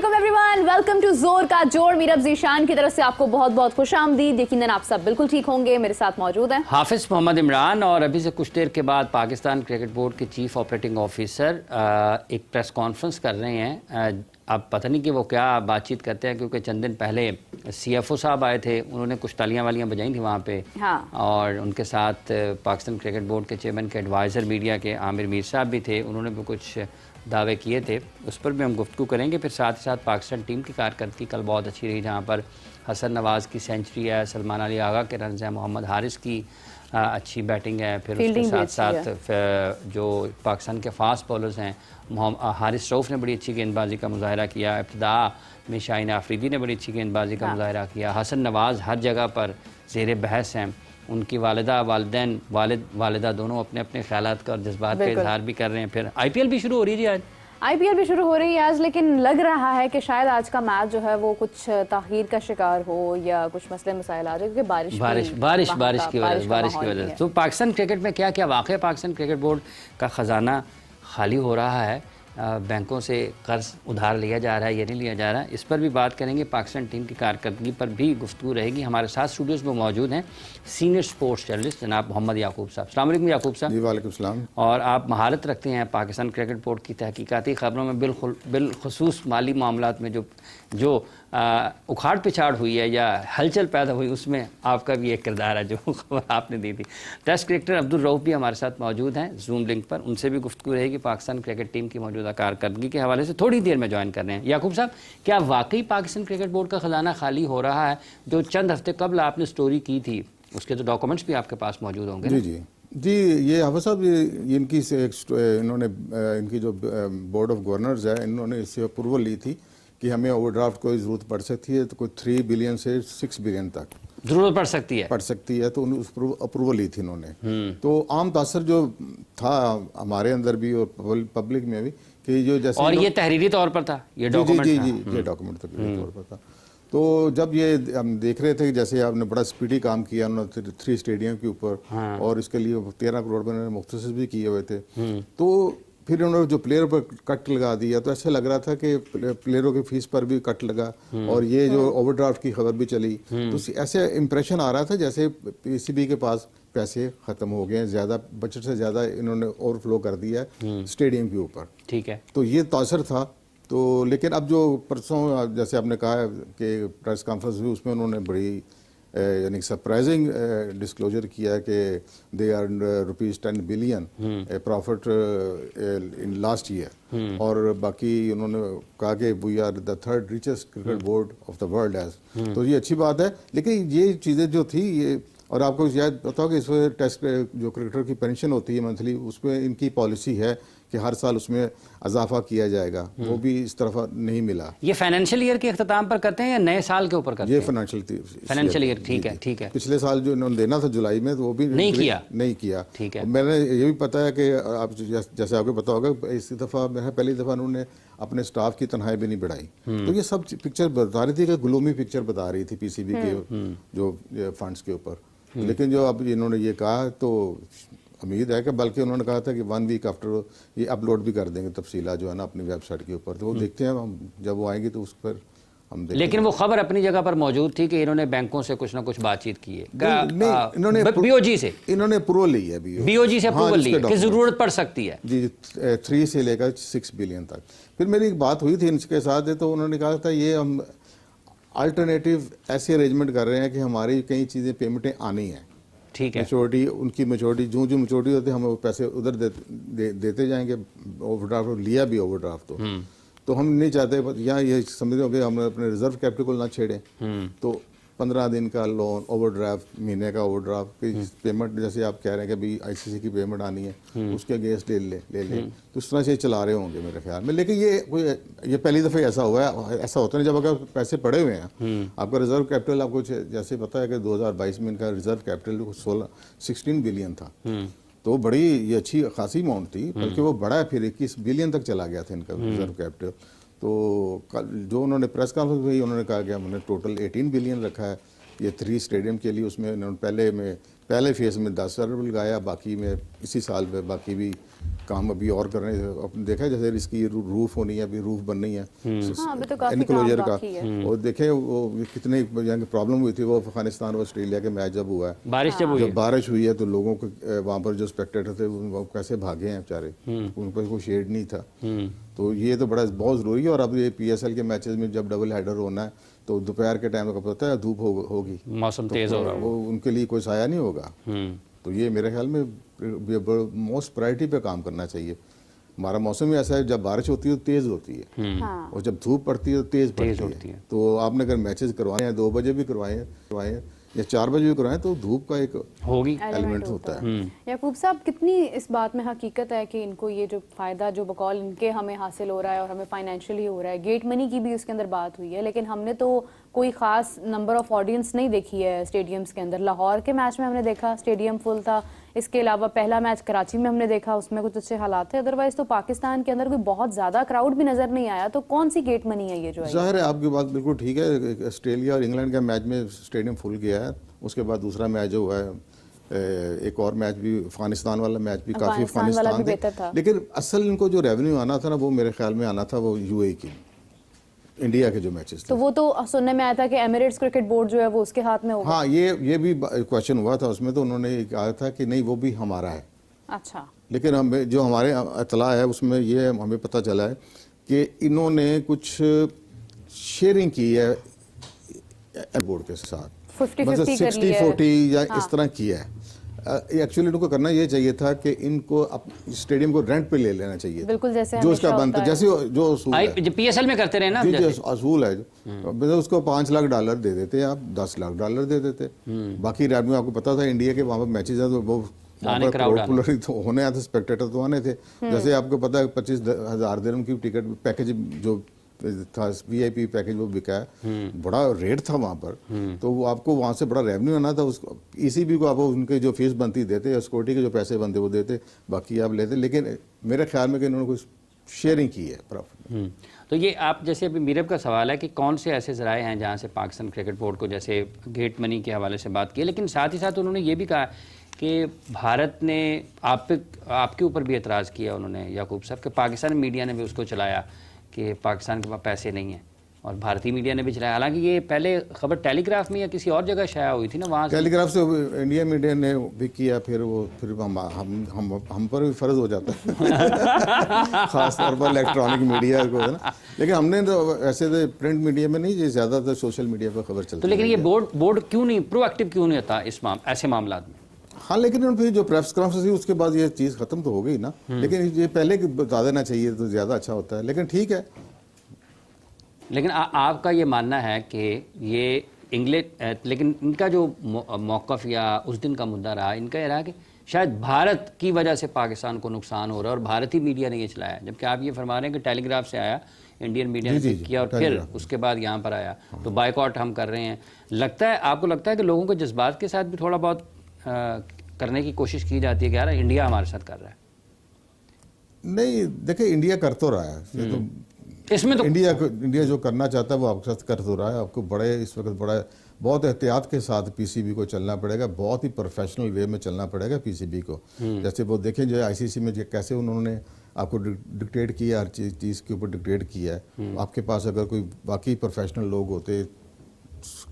वालेकुम everyone, welcome to जोर का जोड़। मीरब जीशान की तरफ से आपको बहुत बहुत खुशामदीद। यकीनन आप सब बिल्कुल ठीक होंगे। मेरे साथ मौजूद हैं हाफिज मोहम्मद इमरान और अभी से कुछ देर के बाद पाकिस्तान क्रिकेट बोर्ड के चीफ ऑपरेटिंग ऑफिसर एक प्रेस कॉन्फ्रेंस कर रहे हैं। अब पता नहीं कि वो क्या बातचीत करते हैं, क्योंकि चंद दिन पहले CFO साहब आए थे, उन्होंने कुछ तालियां वालियां बजाई थी वहाँ पे। हाँ। और उनके साथ पाकिस्तान क्रिकेट बोर्ड के चेयरमैन के एडवाइज़र मीडिया के आमिर मीर साहब भी थे, उन्होंने भी कुछ दावे किए थे, उस पर भी हम गुफ्तगू करेंगे। फिर साथ ही साथ पाकिस्तान टीम की कारकर्दगी कल बहुत अच्छी रही, जहाँ पर हसन नवाज़ की सेंचुरी है, सलमान अली आगा के रन हैं, मोहम्मद हारिस की अच्छी बैटिंग है। फिर उसके साथ साथ जो पाकिस्तान के फास्ट बॉलर्स हैं, हारिस रऊफ़ ने बड़ी अच्छी गेंदबाजी का मुजाहरा किया। इब्तिदा में शाहीन आफरीदी ने बड़ी अच्छी गेंदबाजी का मुजाहरा किया। हसन नवाज़ हर जगह पर ज़ेर बहस हैं। उनकी वालिदा वालिदैन वालिदा दोनों अपने अपने ख्यालात का और जज्बात का इजहार भी कर रहे हैं। फिर IPL भी शुरू हो रही है जी आज। IPL भी शुरू हो रही है आज, लेकिन लग रहा है कि शायद आज का मैच जो है वो कुछ ताख़ीर का शिकार हो या कुछ मसले मसाइल आ जाए, क्योंकि बारिश की वजह से। तो पाकिस्तान क्रिकेट में क्या क्या वाक़या, पाकिस्तान क्रिकेट बोर्ड का ख़जाना खाली हो रहा है, बैंकों से कर्ज उधार लिया जा रहा है, ये नहीं लिया जा रहा है, इस पर भी बात करेंगे। पाकिस्तान टीम की कारकर्दगी पर भी गुफ्तगू रहेगी। हमारे साथ स्टूडियोज़ में मौजूद हैं सीनियर स्पोर्ट्स जर्नलिस्ट जनाब मोहम्मद याकूब साहब। अस्सलाम वालेकुम याकूब साहब। जी वालेकुम सलाम। और आप महारत रखते हैं पाकिस्तान क्रिकेट बोर्ड की तहकीकाती ख़बरों में, बिलखुसूस माली मामलात में जो उखाड़ पिछाड़ हुई है या हलचल पैदा हुई, उसमें आपका भी एक किरदार है, जो खबर आपने दी थी। टेस्ट क्रिकेटर अब्दुल रऊफ़ भी हमारे साथ मौजूद हैं जूम लिंक पर, उनसे भी गुफ्तगू रहेगी पाकिस्तान क्रिकेट टीम की मौजूदा कारकर्दगी के हवाले से। थोड़ी देर में ज्वाइन कर रहे हैं। याकूब साहब, क्या वाकई पाकिस्तान क्रिकेट बोर्ड का ख़जाना खाली हो रहा है? जो चंद हफ्ते कबल आपने स्टोरी की थी, उसके तो डॉक्यूमेंट्स भी आपके पास मौजूद होंगे। जी, ये हाफिज साहब, इनकी जो बोर्ड ऑफ गवर्नर्स है, इन्होंने इससे अप्रूवल ली थी कि हमें ओवरड्राफ्ट कोई ज़रूरत पड़ सकती है, तो कोई 3 बिलियन से 6 बिलियन तक ज़रूरत पड़ सकती है, तो उस पर अप्रूवल ली थी इन्होंने। तो आम तासर जो था हमारे अंदर भी और पब्लिक में भी कि जो जैसे, और ये तहरीरी तौर पर था, ये डॉक्यूमेंट ये डॉक्यूमेंट तहरीरी तौर पर था। तो जब ये हम देख रहे थे कि जैसे आपने बड़ा स्पीडी काम किया उन्होंने 3 स्टेडियम के ऊपर, और इसके लिए 13 करोड़ में उन्होंने मुख्तसिस भी किए हुए थे, तो फिर उन्होंने जो प्लेयर पर कट लगा दिया, तो ऐसे लग रहा था कि प्लेयरों की फीस पर भी कट लगा, और ये जो ओवरड्राफ्ट की खबर भी चली, तो ऐसे इंप्रेशन आ रहा था जैसे PCB के पास पैसे खत्म हो गए हैं, ज़्यादा बजट से ज़्यादा इन्होंने ओवरफ्लो कर दिया है स्टेडियम के ऊपर। ठीक है, तो ये तासर था। तो लेकिन अब जो परसों जैसे आपने कहा कि प्रेस कॉन्फ्रेंस हुई, उसमें उन्होंने बड़ी यानी सरप्राइजिंग डिस्क्लोजर किया है कि they earn ₹10 billion profit in last year, और बाकी उन्होंने कहा कि we are the 3rd richest cricket board of the world as. तो ये अच्छी बात है, लेकिन ये चीज़ें जो थी ये, और आपको शायद पता हो कि इसमें टेस्ट जो क्रिकेटर की पेंशन होती है मंथली, उसमें इनकी पॉलिसी है कि हर साल उसमें इजाफा किया जाएगा, वो भी इस तरफ नहीं मिला। ये फाइनेंशियल ईयर के अख्ताम पर करते हैं या नए साल के ऊपर करते हैं? ये फाइनेंशियल ईयर, ठीक है। पिछले साल जो इन्होंने देना था जुलाई में, तो वो भी नहीं किया। ठीक है। मैंने ये भी पता है कि आप जैसे आपको पता होगा, इस दफ़ा पहली दफ़ा उन्होंने अपने स्टाफ की तनख्वाही भी नहीं बढ़ाई। तो ये सब पिक्चर बता रही थी कि ग्लोमी पिक्चर बता रही थी PCB के जो फंड्स के ऊपर। लेकिन जो अब इन्होंने ये कहा, तो उम्मीद है कि, बल्कि उन्होंने कहा था कि 1 वीक आफ्टर ये अपलोड भी कर देंगे तफसीला जो है ना अपनी वेबसाइट के ऊपर। तो वो देखते हैं, हम जब वो आएंगे तो उस पर हम देखते हैं। लेकिन वो खबर अपनी जगह पर मौजूद थी कि इन्होंने बैंकों से कुछ ना कुछ बातचीत की है। इन्होंने BOG से इन्होंने अप्रूवल ली है, BOG से अप्रूवल ली है कि जरूरत पड़ सकती है जी, 3 से लेकर 6 बिलियन तक। फिर मेरी एक बात हुई थी इनके साथ, तो उन्होंने कहा था ये हम अल्टरनेटिव ऐसे अरेंजमेंट कर रहे हैं कि हमारी कई चीज़ें पेमेंटें आनी हैं। ठीक है, मेच्योरिटी, उनकी मेच्योरिटी जो मेच्योरिटी होती है, हम वो पैसे उधर देते जाएंगे। ओवरड्राफ्ट लिया भी ओवरड्राफ्ट, तो हम नहीं चाहते यहाँ ये समझ रहे हो कि हम अपने रिजर्व कैपिटल को ना छेड़ें। तो 15 दिन का लोन, ओवरड्राफ्ट, महीने का ओवरड्राफ्ट की पेमेंट, जैसे आप कह रहे हैं कि भाई ICC की पेमेंट आनी है, उसके अगेंस्ट ले ले, तो उस तरह से चला रहे होंगे मेरे ख्याल में। लेकिन ये पहली दफ़ा ऐसा हुआ है। ऐसा होता नहीं, जब अगर पैसे पड़े हुए हैं, आपका रिजर्व कैपिटल, आपको जैसे पता है कि 2022 में इनका रिजर्व कैपिटल 16 बिलियन था, तो बड़ी ये अच्छी खासी अमाउंट थी, बल्कि वो बड़ा है, फिर 21 बिलियन तक चला गया था इनका रिजर्व कैपिटल। तो जो उन्होंने प्रेस कॉन्फ्रेंस हुई, उन्होंने कहा कि हमने टोटल 18 बिलियन रखा है ये 3 स्टेडियम के लिए। उसमें उन्होंने पहले फेज़ में 10 अरब लगाया, बाकी में इसी साल में बाकी भी काम अभी और कर रहे हैं। आपने देखा जैसे इसकी रूफ होनी है, अभी रूफ बननी है इनक्लोजर का, और देखे वो कितने प्रॉब्लम हुई थी वो अफगानिस्तान और ऑस्ट्रेलिया के मैच जब हुआ है, जब बारिश हुई है तो लोगों को वहाँ पर जो स्पेक्टेटर थे वो कैसे भागे हैं बेचारे, उन पर कोई शेड नहीं था। तो ये तो बहुत ज़रूरी है। और अब ये PSL के मैचेस में जब डबल हेडर होना है तो दोपहर के टाइम का पता है धूप होगी, मौसम तेज हो रहा है, वो उनके लिए कोई साया नहीं होगा। तो ये मेरे ख्याल में मोस्ट प्रायोरिटी पे काम करना चाहिए। हमारा मौसम ही ऐसा है, जब बारिश होती है तो तेज होती है, और जब धूप पड़ती है तो तेज पड़ती है। तो आपने अगर मैचेस करवाए हैं 2 बजे भी करवाए या 4 बजे भी करवाएं तो धूप का एक होगी एलिमेंट होता है। याकूब साहब, कितनी इस बात में हकीकत है कि इनको ये जो फायदा जो बकौल इनके हमें हासिल हो रहा है और हमें फाइनेंशियली हो रहा है, गेट मनी की भी उसके अंदर बात हुई है, लेकिन हमने तो कोई खास नंबर ऑफ ऑडियंस नहीं देखी है स्टेडियम्स के अंदर। लाहौर के मैच में हमने देखा स्टेडियम फुल था, इसके अलावा पहला मैच कराची में हमने देखा, उसमें कुछ अच्छे हालात थे, अदरवाइज तो पाकिस्तान के अंदर कोई बहुत ज्यादा क्राउड भी नजर नहीं आया। तो कौन सी गेट मनी है ये जो है? जाहिर है आपकी बात बिल्कुल ठीक है। ऑस्ट्रेलिया और इंग्लैंड का मैच में स्टेडियम फुल गया है, उसके बाद दूसरा मैच जो हुआ है, एक और मैच भी अफगानिस्तान वाला मैच भी काफी अफगानिस्तान था, लेकिन असल इनको जो रेवेन्यू आना था ना वो मेरे ख्याल में आना था वो UAE की, इंडिया के जो मैचेस थे। तो वो तो सुनने में आया था कि एमिरेट्स क्रिकेट बोर्ड जो है वो उसके हाथ में होगा। हाँ, ये भी क्वेश्चन हुआ था उसमें, तो उन्होंने कहा था कि नहीं वो भी हमारा है। अच्छा, लेकिन हमें जो हमारे इतला है उसमें ये हमें पता चला है कि इन्होंने कुछ शेयरिंग की है बोर्ड के साथ, 50-50 मतलब 60-40 या इस तरह किया है। एक्चुअली इनको करना ये चाहिए था कि इनको स्टेडियम को रेंट पे ले लेना चाहिए, बिल्कुल जैसे जो उसका बनता है, जैसे जो असूल है PSL में करते रहे ना, जो असूल है मतलब उसको $5 लाख दे देते आप, $10 लाख दे देते, बाकी रेवेन्यू आपको पता था इंडिया के वहाँ पर मैचेज है तो वो पॉपुलर तो होने आते, स्पेक्टेटर तो आने थे। जैसे आपको पता है 25,000 दिरहम की टिकट पैकेज जो था, VIP पैकेज वो बिका है, बड़ा रेट था वहाँ पर, तो वो आपको वहाँ से बड़ा रेवेन्यू आना था। उसको ECB को आप उनके जो फीस बनती देते, सिक्योरिटी के जो पैसे बनते वो देते, बाकी आप लेते। लेकिन मेरे ख्याल में कि इन्होंने कुछ शेयरिंग की है प्रॉफिट। तो ये आप जैसे अभी मीरब का सवाल है कि कौन से ऐसे ज़राए हैं जहाँ से पाकिस्तान क्रिकेट बोर्ड को जैसे गेट मनी के हवाले से बात की, लेकिन साथ ही साथ उन्होंने ये भी कहा कि भारत ने आपके ऊपर भी एतराज़ किया उन्होंने, याकूब साहब, कि पाकिस्तान मीडिया ने भी उसको चलाया कि पाकिस्तान के पास पैसे नहीं हैं, और भारतीय मीडिया ने भी चलाया। हालांकि ये पहले खबर टेलीग्राफ में या किसी और जगह शाया हुई थी ना, वहाँ टेलीग्राफ से इंडिया मीडिया ने भी किया, फिर हम पर भी फर्ज हो जाता है खास तौर पर इलेक्ट्रॉनिक मीडिया को है ना। लेकिन हमने तो ऐसे तो प्रिंट मीडिया में नहीं, ज़्यादातर सोशल मीडिया पर खबर चलती है। तो लेकिन ये बोर्ड क्यों नहीं प्रोएक्टिव क्यों नहीं होता ऐसे मामला में? हाँ, लेकिन फिर जो प्रेस कॉन्फ्रेंस हुई उसके बाद ये चीज़ खत्म तो हो गई ना, लेकिन ये पहले बता देना चाहिए तो ज़्यादा अच्छा होता है, लेकिन ठीक है। लेकिन आपका ये मानना है कि ये लेकिन इनका जो मौक़िफ़ या उस दिन का मुद्दा रहा, इनका ये रहा कि शायद भारत की वजह से पाकिस्तान को नुकसान हो रहा है और भारतीय मीडिया ने ये चलाया, जबकि आप ये फरमा रहे हैं कि टेलीग्राफ से आया, इंडियन मीडिया ने किया और फिर उसके बाद यहाँ पर आया, तो बाइकआउट हम कर रहे हैं। लगता है, आपको लगता है कि लोगों को जज्बात के साथ भी थोड़ा बहुत करने की कोशिश की जाती है कि यार इंडिया हमारे साथ कर रहा है? नहीं, देखिए इंडिया कर तो रहा है, तो इसमें तो इंडिया जो करना चाहता है वो आपके साथ कर तो रहा है। आपको इस वक्त बहुत एहतियात के साथ PCB को चलना पड़ेगा, बहुत ही प्रोफेशनल वे में चलना पड़ेगा PCB को। जैसे वो देखें जो ICC में कैसे उन्होंने आपको डिक्टेट किया, हर चीज़ के ऊपर डिक्टेट किया है। आपके पास अगर कोई बाकी प्रोफेशनल लोग होते,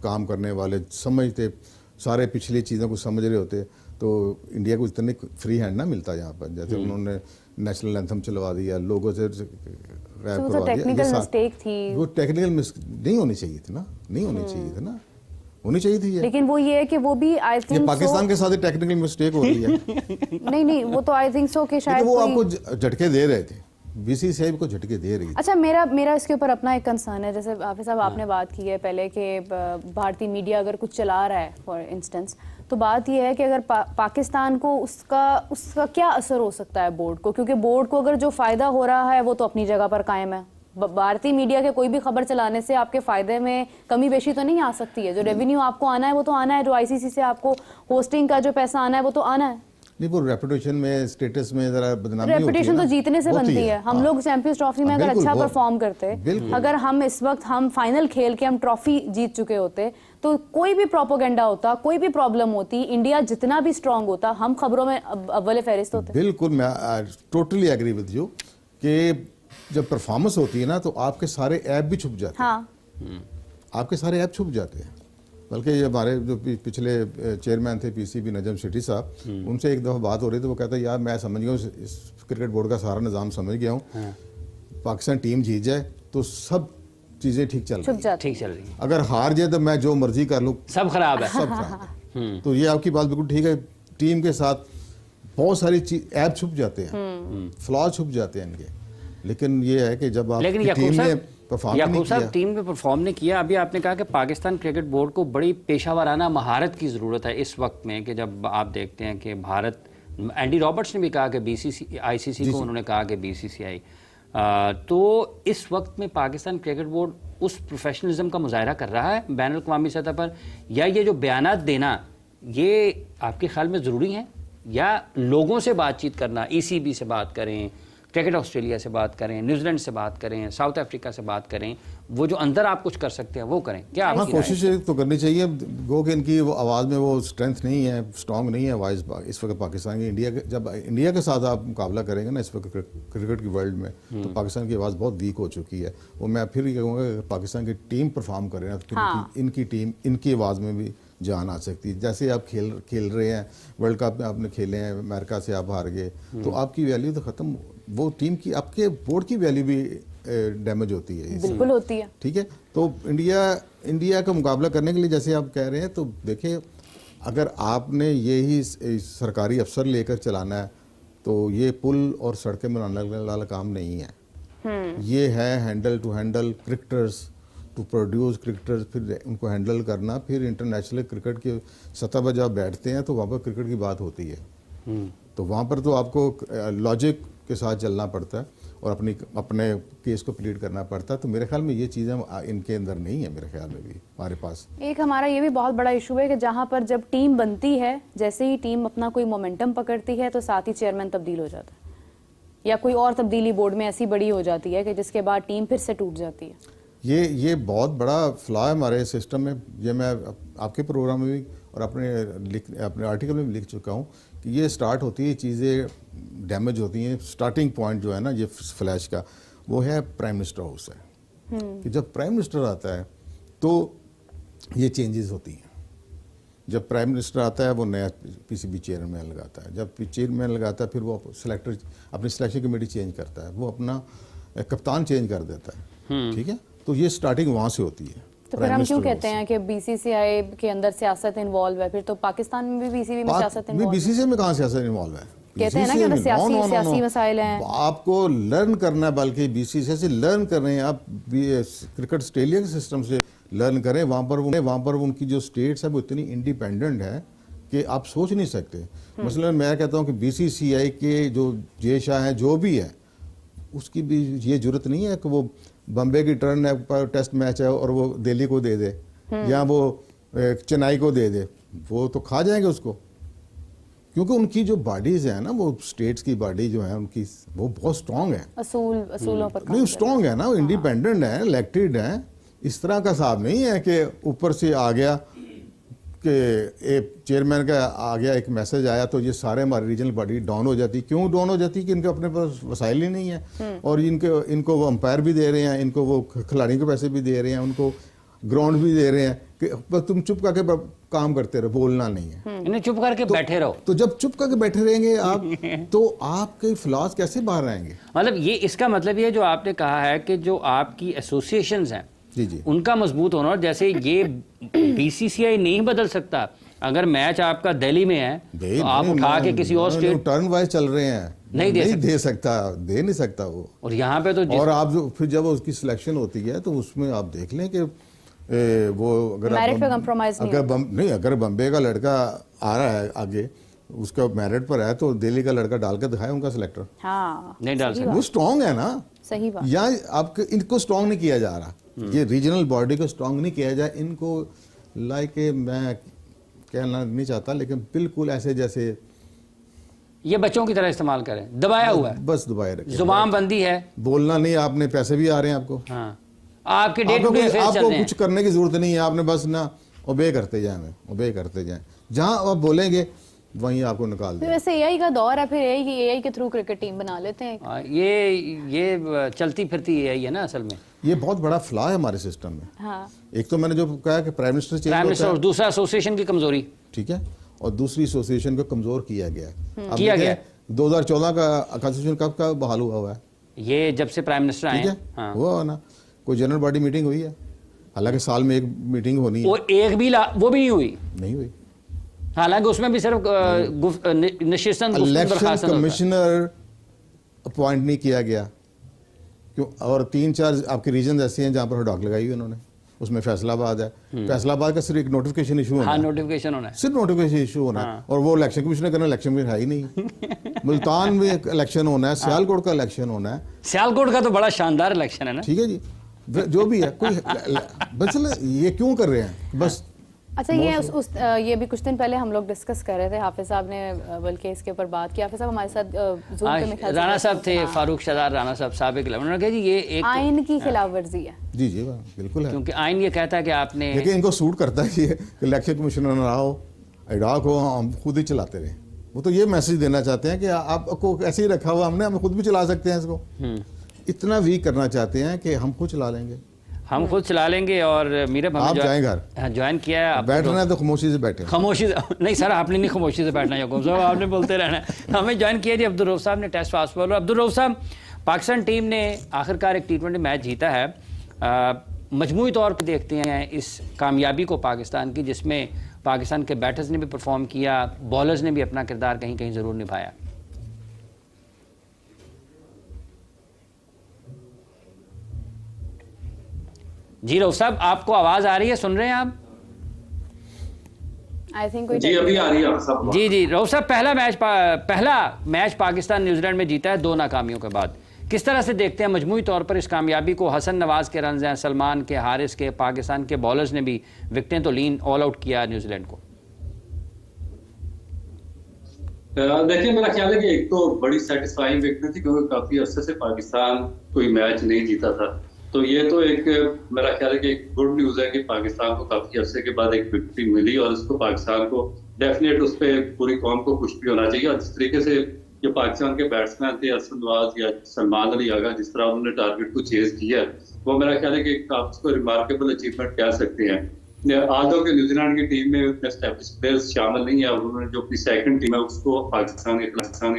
काम करने वाले, समझते, सारे पिछली चीज़ों को समझ रहे होते, तो इंडिया को इतने फ्री हैंड ना मिलता यहाँ पर। जैसे उन्होंने नेशनल एंथम चलवा दिया, लोगों से रैप करवा दिया, वो टेक्निकल नहीं होनी चाहिए थी ना, नहीं होनी चाहिए थी ना, होनी चाहिए थी ये। लेकिन वो ये है कि वो भी आई थिंक पाकिस्तान के साथ टेक्निकल मिस्टेक हो रही है। नहीं, वो तो आई थिंक सो कि शायद वो आपको झटके दे रहे थे, BCCI को झटके दे रही है। अच्छा, मेरा इसके ऊपर अपना एक कंसर्न है। जैसे हाफिज साहब आपने बात की है पहले कि भारतीय मीडिया अगर कुछ चला रहा है फॉर इंस्टेंस, तो बात यह है कि अगर पाकिस्तान को उसका क्या असर हो सकता है बोर्ड को, क्योंकि बोर्ड को अगर जो फ़ायदा हो रहा है वो तो अपनी जगह पर कायम है। भारतीय मीडिया के कोई भी खबर चलाने से आपके फ़ायदे में कमी बेशी तो नहीं आ सकती है। जो रेवेन्यू आपको आना है वो तो आना है, जो ICC से आपको होस्टिंग का जो पैसा आना है वो तो आना है। नहीं, वो रेपुटेशन में, स्टेटस में जरा बदनामी होती है रेपुटेशन ना, तो जीतने से होती बनती है। हम लोग चैंपियंस ट्रॉफी में अगर बिल्कुल, अच्छा वो- परफॉर्म करते, अगर हम इस वक्त हम फाइनल खेल के हम ट्रॉफी जीत चुके होते, तो कोई भी प्रोपोगेंडा होता, कोई भी प्रॉब्लम होती, इंडिया जितना भी स्ट्रांग होता, हम खबरों में अव्वल फहरिस्त होते। बिल्कुल, मैं टोटली एग्री विद यू कि जब परफॉर्मेंस होती है ना तो आपके सारे ऐप भी छुप जाते हैं। हाँ, आपके सारे ऐप छुप जाते हैं। बल्कि ये हमारे जो पिछले चेयरमैन थे पीसीबी नजम शेट्टी साहब, उनसे एक दफ़ा बात हो रही थी, वो कहता है यार मैं समझ गया हूँ, इस क्रिकेट बोर्ड का सारा निज़ाम समझ गया हूँ, पाकिस्तान टीम जीत जाए तो सब चीज़ें ठीक चल छुप रही हैं, जाते। ठीक चल रही है, अगर हार जाए तो मैं जो मर्जी कर लूँ, सब खराब है। सब खराब है। तो ये आपकी बात बिल्कुल ठीक है। टीम के साथ बहुत सारी ऐप छुप जाते हैं, फ्लॉ छुप जाते हैं इनके, लेकिन ये है कि जब लेकिन आपकी टीम ने परफॉर्म नहीं याकूब साहब किया, टीम में परफॉर्म ने किया। अभी आपने कहा कि पाकिस्तान क्रिकेट बोर्ड को बड़ी पेशावराना महारत की ज़रूरत है इस वक्त में, कि जब आप देखते हैं कि भारत, एंडी रॉबर्ट्स ने भी कहा कि बीसीसी आईसीसी को उन्होंने कहा कि बीसीसीआई, तो इस वक्त में पाकिस्तान क्रिकेट बोर्ड उस प्रोफेशनलिज्म का मुजाहरा कर रहा है बैनुल अक़वामी सतह पर, या ये जो बयानात देना ये आपके ख्याल में ज़रूरी है, या लोगों से बातचीत करना, ईसीबी से बात करें, क्रिकेट ऑस्ट्रेलिया से बात करें, न्यूजीलैंड से बात करें, साउथ अफ्रीका से बात करें, वो जो अंदर आप कुछ कर सकते हैं वो करें, क्या हाँ आपकी राय है? कोशिश तो करनी चाहिए। गो कि इनकी वो आवाज़ में वो स्ट्रेंथ नहीं है, स्ट्रांग नहीं है वॉइस इस वक्त पाकिस्तान की। जब इंडिया के साथ आप मुकाबला करेंगे ना इस वक्त क्रिकेट की वर्ल्ड में, तो पाकिस्तान की आवाज़ बहुत वीक हो चुकी है। वो मैं फिर ये कहूँगा कि पाकिस्तान की टीम परफॉर्म करे ना, तो हाँ। इनकी टीम, इनकी आवाज़ में भी जान आ सकती है। जैसे आप खेल रहे हैं, वर्ल्ड कप में आपने खेले हैं, अमेरिका से आप हार गए, तो आपकी वैल्यू तो ख़त्म, वो टीम की, आपके बोर्ड की वैल्यू भी डैमेज होती है इससे। बिल्कुल होती है। ठीक है, तो इंडिया का मुकाबला करने के लिए जैसे आप कह रहे हैं, तो देखिए अगर आपने यही सरकारी अफसर लेकर चलाना है तो ये पुल और सड़कें बनाने वाला काम नहीं है। ये है handle to handle cricketers, to produce cricketers, फिर उनको हैंडल करना, फिर इंटरनेशनल क्रिकेट की सतह पर जब बैठते हैं तो वहाँ पर क्रिकेट की बात होती है। तो वहाँ पर तो आपको लॉजिक के साथ चलना पड़ता है और अपने केस को प्लीड करना पड़ता है। तो मेरे ख्याल में ये चीज़ें इनके अंदर नहीं है, मेरे ख्याल में भी हमारे पास। एक हमारा ये भी बहुत बड़ा इशू है कि जहाँ पर जब टीम बनती है, जैसे ही टीम अपना कोई मोमेंटम पकड़ती है तो साथ ही चेयरमैन तब्दील हो जाता है, या कोई और तब्दीली बोर्ड में ऐसी बड़ी हो जाती है कि जिसके बाद टीम फिर से टूट जाती है। ये बहुत बड़ा फ्लॉ है हमारे सिस्टम में। ये मैं आपके प्रोग्राम में भी और अपने आर्टिकल में भी लिख चुका हूँ कि ये स्टार्ट होती है, चीज़ें डैमेज होती हैं। स्टार्टिंग पॉइंट जो है ना ये फ्लैश का, वो है प्राइम मिनिस्टर हाउस है। कि जब प्राइम मिनिस्टर आता है तो ये चेंजेस होती हैं। जब प्राइम मिनिस्टर आता है वो नया पीसीबी चेयरमैन लगाता है, जब चेयरमैन लगाता है फिर वो सिलेक्टर, अपनी सिलेक्शन कमेटी चेंज करता है, वो अपना कप्तान चेंज कर देता है। ठीक है, तो ये स्टार्टिंग वहाँ से होती है। तो फिर हम क्यों कहते हैं कि बीसीसीआई के अंदर सियासत इन्वॉल्व है? फिर तो पाकिस्तान में भी बीसीबी में सियासत इन्वॉल्व है। बीसीसीआई में कहाँ सियासत इन्वॉल्व है? कहते हैं ना कि अगर सियासी मसाइल हैं, आपको लर्न करना है, बल्कि बीसीसीआई से लर्न कर रहे हैं आप, क्रिकेट ऑस्ट्रेलिया के सिस्टम से लर्न करें। वहाँ पर उनकी जो स्टेट्स है वो इतनी इंडिपेंडेंट है कि आप सोच नहीं सकते। मसलन मैं कहता हूँ कि बीसीसीआई के जो जे शाह हैं, जो भी है, उसकी भी ये जरूरत नहीं है कि वो बम्बे की टर्न पर टेस्ट मैच है और वो दिल्ली को दे दे या वो चेन्नई को दे दे, वो तो खा जाएंगे उसको, क्योंकि उनकी जो बॉडीज है ना, वो स्टेट्स की बॉडी जो है उनकी, वो बहुत स्ट्रांग है, असूलों पर नहीं स्ट्रांग है ना, वो इंडिपेंडेंट है, इलेक्टेड है। इस तरह का साहब नहीं है कि ऊपर से आ गया कि एक चेयरमैन का आ गया, एक मैसेज आया तो ये सारे हमारी रीजनल बॉडी डाउन हो जाती। क्यों डाउन हो जाती? कि इनके अपने पास वसाइल ही नहीं है, और इनको वो अंपायर भी दे रहे हैं, इनको वो खिलाड़ियों के पैसे भी दे रहे हैं, उनको ग्राउंड भी दे रहे हैं कि बस तुम चुप करके काम करते रहो, बोलना नहीं है, इन्हें चुप करके बैठे रहो। तो जब चुप करके बैठे रहेंगे आप तो आपके फ्लॉज कैसे बाहर आएंगे? मतलब ये, इसका मतलब ये जो आपने कहा है कि जो आपकी एसोसिएशंस हैं जी उनका मजबूत होना, और जैसे ये बीसीसीआई नहीं बदल सकता। अगर मैच आपका दिल्ली में है तो आप उठा के किसी और स्टेट, टर्न वाइज चल रहे हैं, नहीं दे सकता वो। और यहाँ पे तो और आप फिर जब उसकी सिलेक्शन होती है तो उसमें आप देख लें कि वो अगर बम्बे का लड़का आ रहा है आगे, उसका मेरिट पर है, तो दिल्ली का लड़का डाल के दिखाए उनका सिलेक्टर। हाँ, नहीं डाल सकते, वो स्ट्रांग है ना। सही बात। या आपके इनको स्ट्रांग नहीं किया जा रहा, ये रीजनल बॉडी को स्ट्रांग नहीं किया जाए इनको, लाइक मैं कहना नहीं चाहता, लेकिन बिल्कुल ऐसे जैसे ये बच्चों की तरह इस्तेमाल करें, दबाया हुआ है, बस दबाए रखें, जुबान बंदी है, बोलना नहीं, आपने पैसे भी आ रहे हैं आपको, हाँ आपके डे टू डे अफेयर्स चल आपको रहे हैं। कुछ करने की जरूरत नहीं है, आपने बस ना ओबे करते जाए, ओबे करते जाए, जहां आप बोलेंगे वहीं आपको निकाल तो दें। वैसे एआई का दौर है, फिर एआई के थ्रू क्रिकेट टीम बना लेते हैं। ये चलती फिरती है ये ना असल में, ये बहुत बड़ा फ्लॉ है हमारे सिस्टम में। हाँ, एक तो मैंने जो कहा कि प्राइम मिनिस्टर चेंज प्राइम होता मिनिस्टर, है, और दूसरा एसोसिएशन की कमजोरी, ठीक है, और दूसरी एसोसिएशन को कमजोर किया गया है। अब किया देखें, गया। 2014 का कॉन्स्टिट्यूशन कब का बहाल हुआ है, ये जब से प्राइम मिनिस्टर आए ठीक है, हैं, हाँ। हुआ ना, कोई जनरल बॉडी मीटिंग हुई है, हालांकि साल में एक मीटिंग होनी है, वो एक भी वो भी नहीं हुई, नहीं हुई। हालांकि उसमें भी सिर्फ निशिस्तन गुफ्तगू इलेक्शन दरखास्त होता है। कमिश्नर अपॉइंट नहीं किया गया क्यों, और 3-4 आपके रीजन ऐसे हैं जहां पर हड़ाक लगाई हुई उन्होंने, उसमें फैसलाबाद है, फैसलाबाद का सिर्फ एक नोटिफिकेशन इशू होना हाँ है, नोटिफिकेशन होना है, सिर्फ नोटिफिकेशन इशू होना है, और वो इलेक्शन कमिश्नर करना, इलेक्शन में है ही नहीं। मुल्तान में एक इलेक्शन होना है, सियालकोट का इलेक्शन होना है, सियालकोट का तो बड़ा शानदार इलेक्शन है ना। ठीक है जी, जो भी है कोई बस ये क्यों कर रहे हैं बस। अच्छा ये भी कुछ दिन पहले हम लोग डिस्कस कर रहे थे, हाफिज साहब ने बल्कि इसके ऊपर बात की, हाफिज साहब हमारे साथ Zoom पे मेरे ख्याल से राणा साहब थे, हाँ। फारूक शहदार राणा साहब साबिक इलेवन, उन्होंने कहा जी ये एक आइन की खिलाफ वर्जी है। जी जी बिल्कुल है, क्योंकि आइन ये कहता है कि आपने, लेकिन इनको सूट करता है ये कि इलेक्शन कमिश्नर ना हो, इडाक हो, हम खुद ही चलाते रहे। वो तो ये मैसेज देना चाहते हैं कि आपको ऐसे ही रखा हुआ हमने, हम खुद भी चला सकते हैं इसको, इतना वीक करना चाहते हैं कि हम खुद चला लेंगे, हम खुद चला लेंगे। और मीरा आप जाएं घर, ज्वाइन किया है, आप बैठना है तो खामोशी से बैठे, खामोशी नहीं सर, आपने नहीं खामोशी से बैठना है, साहब आपने बोलते रहना है। हमें ज्वाइन किया जी अब्दुल रऊफ साहब ने, test fast bowler. Abdul Rauf साहब, पाकिस्तान टीम ने आखिरकार एक T20 मैच जीता है, मजमूई तौर पर देखते हैं इस कामयाबी को पाकिस्तान की, जिसमें पाकिस्तान के बैटर्स ने भी परफॉर्म किया, बॉलर्स ने भी अपना किरदार कहीं कहीं ज़रूर निभाया। जी रऊफ साहब, आपको आवाज़ आ रही है, सुन रहे हैं आप? आई थिंक कोई जी अभी आ रही है सब। जी रऊफ साहब, पहला मैच पाकिस्तान न्यूजीलैंड में जीता है 2 नाकामियों के बाद। किस तरह से देखते हैं मजमूई तौर पर इस कामयाबी को? हसन नवाज के रन हैं, सलमान के, हारिस के, पाकिस्तान के बॉलर्स ने भी विकेटें तो लीन, ऑल आउट किया न्यूजीलैंड को। देखिए मेरा ख्याल है कि एक तो बड़ी सेटिस्फाइंग विकेट थी, क्योंकि काफी अरसे से पाकिस्तान कोई मैच नहीं जीता था, तो ये तो एक मेरा ख्याल है कि एक गुड न्यूज है कि पाकिस्तान को काफी अरसे के बाद एक विक्ट्री मिली, और इसको पाकिस्तान को डेफिनेट उस पर पूरी कौम को खुश भी होना चाहिए। और जिस तरीके से जो पाकिस्तान के बैट्समैन थे, हसन नवाज या सलमान अली आगा, जिस तरह उन्होंने टारगेट को चेज किया, वो मेरा ख्याल है कि आप उसको रिमार्केबल अचीवमेंट कह सकते हैं। आज के न्यूजीलैंड की टीम में एस्टैब्लिश प्लेयर्स शामिल नहीं है, उन्होंने जो अपनी सेकंड टीम है उसको पाकिस्तान के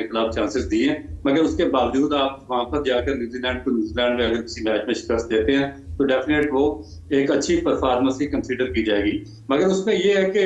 खिलाफ चांसेस दिए, मगर उसके बावजूद आप वहां पर जाकर न्यूजीलैंड में अगर किसी मैच में शिकस्त देते हैं तो डेफिनेट वो एक अच्छी परफॉर्मेंस ही कंसीडर की जाएगी। मगर उसमें ये है कि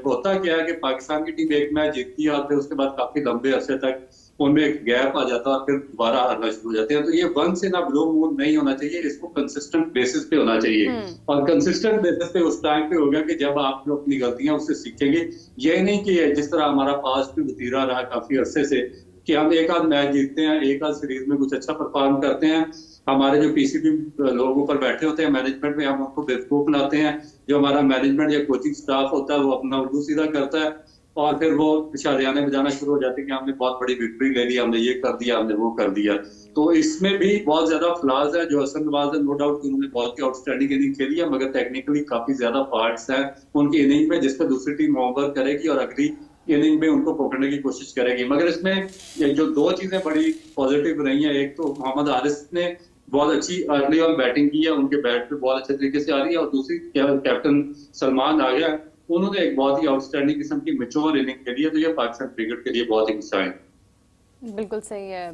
होता क्या है कि पाकिस्तान की टीम एक मैच जीतती है और फिर उसके बाद काफी लंबे अरसे तक उनमें एक गैप आ जाता है और फिर दोबारा हारना शुरू हो जाते हैं। तो ये once in a blue moon नहीं होना चाहिए, इसको कंसिस्टेंट बेसिस पे होना चाहिए। और कंसिस्टेंट बेसिस पे उस टाइम पे होगा कि जब आप जो अपनी गलतियां उससे सीखेंगे। ये नहीं कि जिस तरह हमारा पास्ट में वतीरा रहा काफी अरसे से कि हम एक आध मैच जीतते हैं, एक आध सीरीज में कुछ अच्छा परफॉर्म करते हैं, हमारे जो पीसीबी लोग ऊपर बैठे होते हैं मैनेजमेंट में, हम उनको बेवकूफ बनाते हैं, जो हमारा मैनेजमेंट या कोचिंग स्टाफ होता है वो अपना उल्लू सीधा करता है और फिर वो शादियाने बजाना शुरू हो जाते हैं कि हमने बहुत बड़ी विक्ट्री ले ली, हमने ये कर दिया, हमने वो कर दिया। तो इसमें भी बहुत ज्यादा फ्लॉज है। जो हसन नवाज है, नो डाउट उन्होंने बहुत ही आउटस्टैंडिंग इनिंग खेली है, मगर टेक्निकली काफी ज्यादा पार्ट्स हैं उनकी इनिंग में जिस पर दूसरी टीम होमवर्क करेगी और अगली इनिंग में उनको पकड़ने की कोशिश करेगी। मगर इसमें जो 2 चीजें बड़ी पॉजिटिव रही हैं, एक तो मोहम्मद हारिस ने बहुत अच्छी अर्ली ऑन बैटिंग की है, उनके बैट पे बहुत अच्छे तरीके से आ रही है, और दूसरी कैप्टन सलमान आ गया, उन्होंने एक बहुत ही आउटस्टैंडिंग किस्म की मैच्योर इनिंग खेली है। तो ये पाकिस्तान क्रिकेट के लिए बहुत ही मिसाल है। बिल्कुल सही है।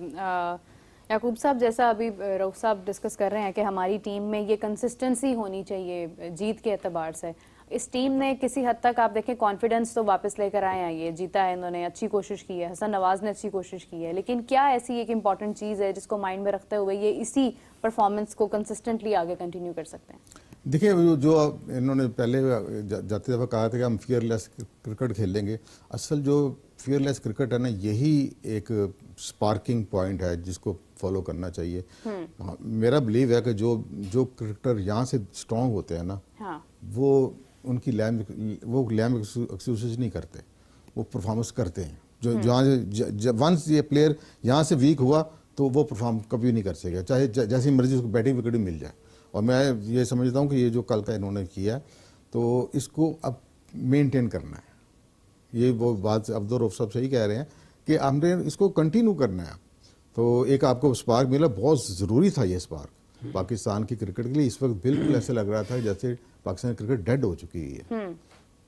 याकूब साहब, जैसा अभी रऊफ साहब डिस्कस कर रहे हैं कि हमारी टीम में ये कंसिस्टेंसी होनी चाहिए जीत के एतबार से, इस टीम ने किसी हद तक आप देखें कॉन्फिडेंस तो वापस लेकर आए हैं, ये जीता है इन्होंने, अच्छी कोशिश की है, हसन नवाज ने अच्छी कोशिश की है, लेकिन क्या ऐसी एक इम्पॉर्टेंट चीज़ है जिसको माइंड में रखते हुए ये इसी परफॉर्मेंस को कंसिस्टेंटली आगे कंटिन्यू कर सकते हैं? देखिए जो इन्होंने पहले जाते दफ़ा कहा था कि हम फियरलेस क्रिकेट खेलेंगे, असल जो फियरलेस क्रिकेट है ना, यही एक स्पार्किंग पॉइंट है जिसको फॉलो करना चाहिए। मेरा बिलीव है कि जो क्रिकेटर यहाँ से स्ट्रांग होते हैं ना, हाँ। वो उनकी लैम एक्सक्यूजेज नहीं करते, वो परफॉर्मेंस करते हैं। जो जहाँ वंस ये प्लेयर यहाँ से वीक हुआ तो वो परफॉर्म कभी नहीं कर सकेगा, चाहे जैसी मर्जी उसको बैटिंग विकेट मिल जाए। और मैं ये समझता हूँ कि ये जो कल का इन्होंने किया तो इसको अब मेंटेन करना है। ये वो बात अब्दुल रऊफ साहब सही कह रहे हैं कि हमने इसको कंटिन्यू करना है। तो एक आपको स्पार्क मिला, बहुत ज़रूरी था ये स्पार्क पाकिस्तान की क्रिकेट के लिए। इस वक्त बिल्कुल ऐसे लग रहा था जैसे पाकिस्तान क्रिकेट डेड हो चुकी है,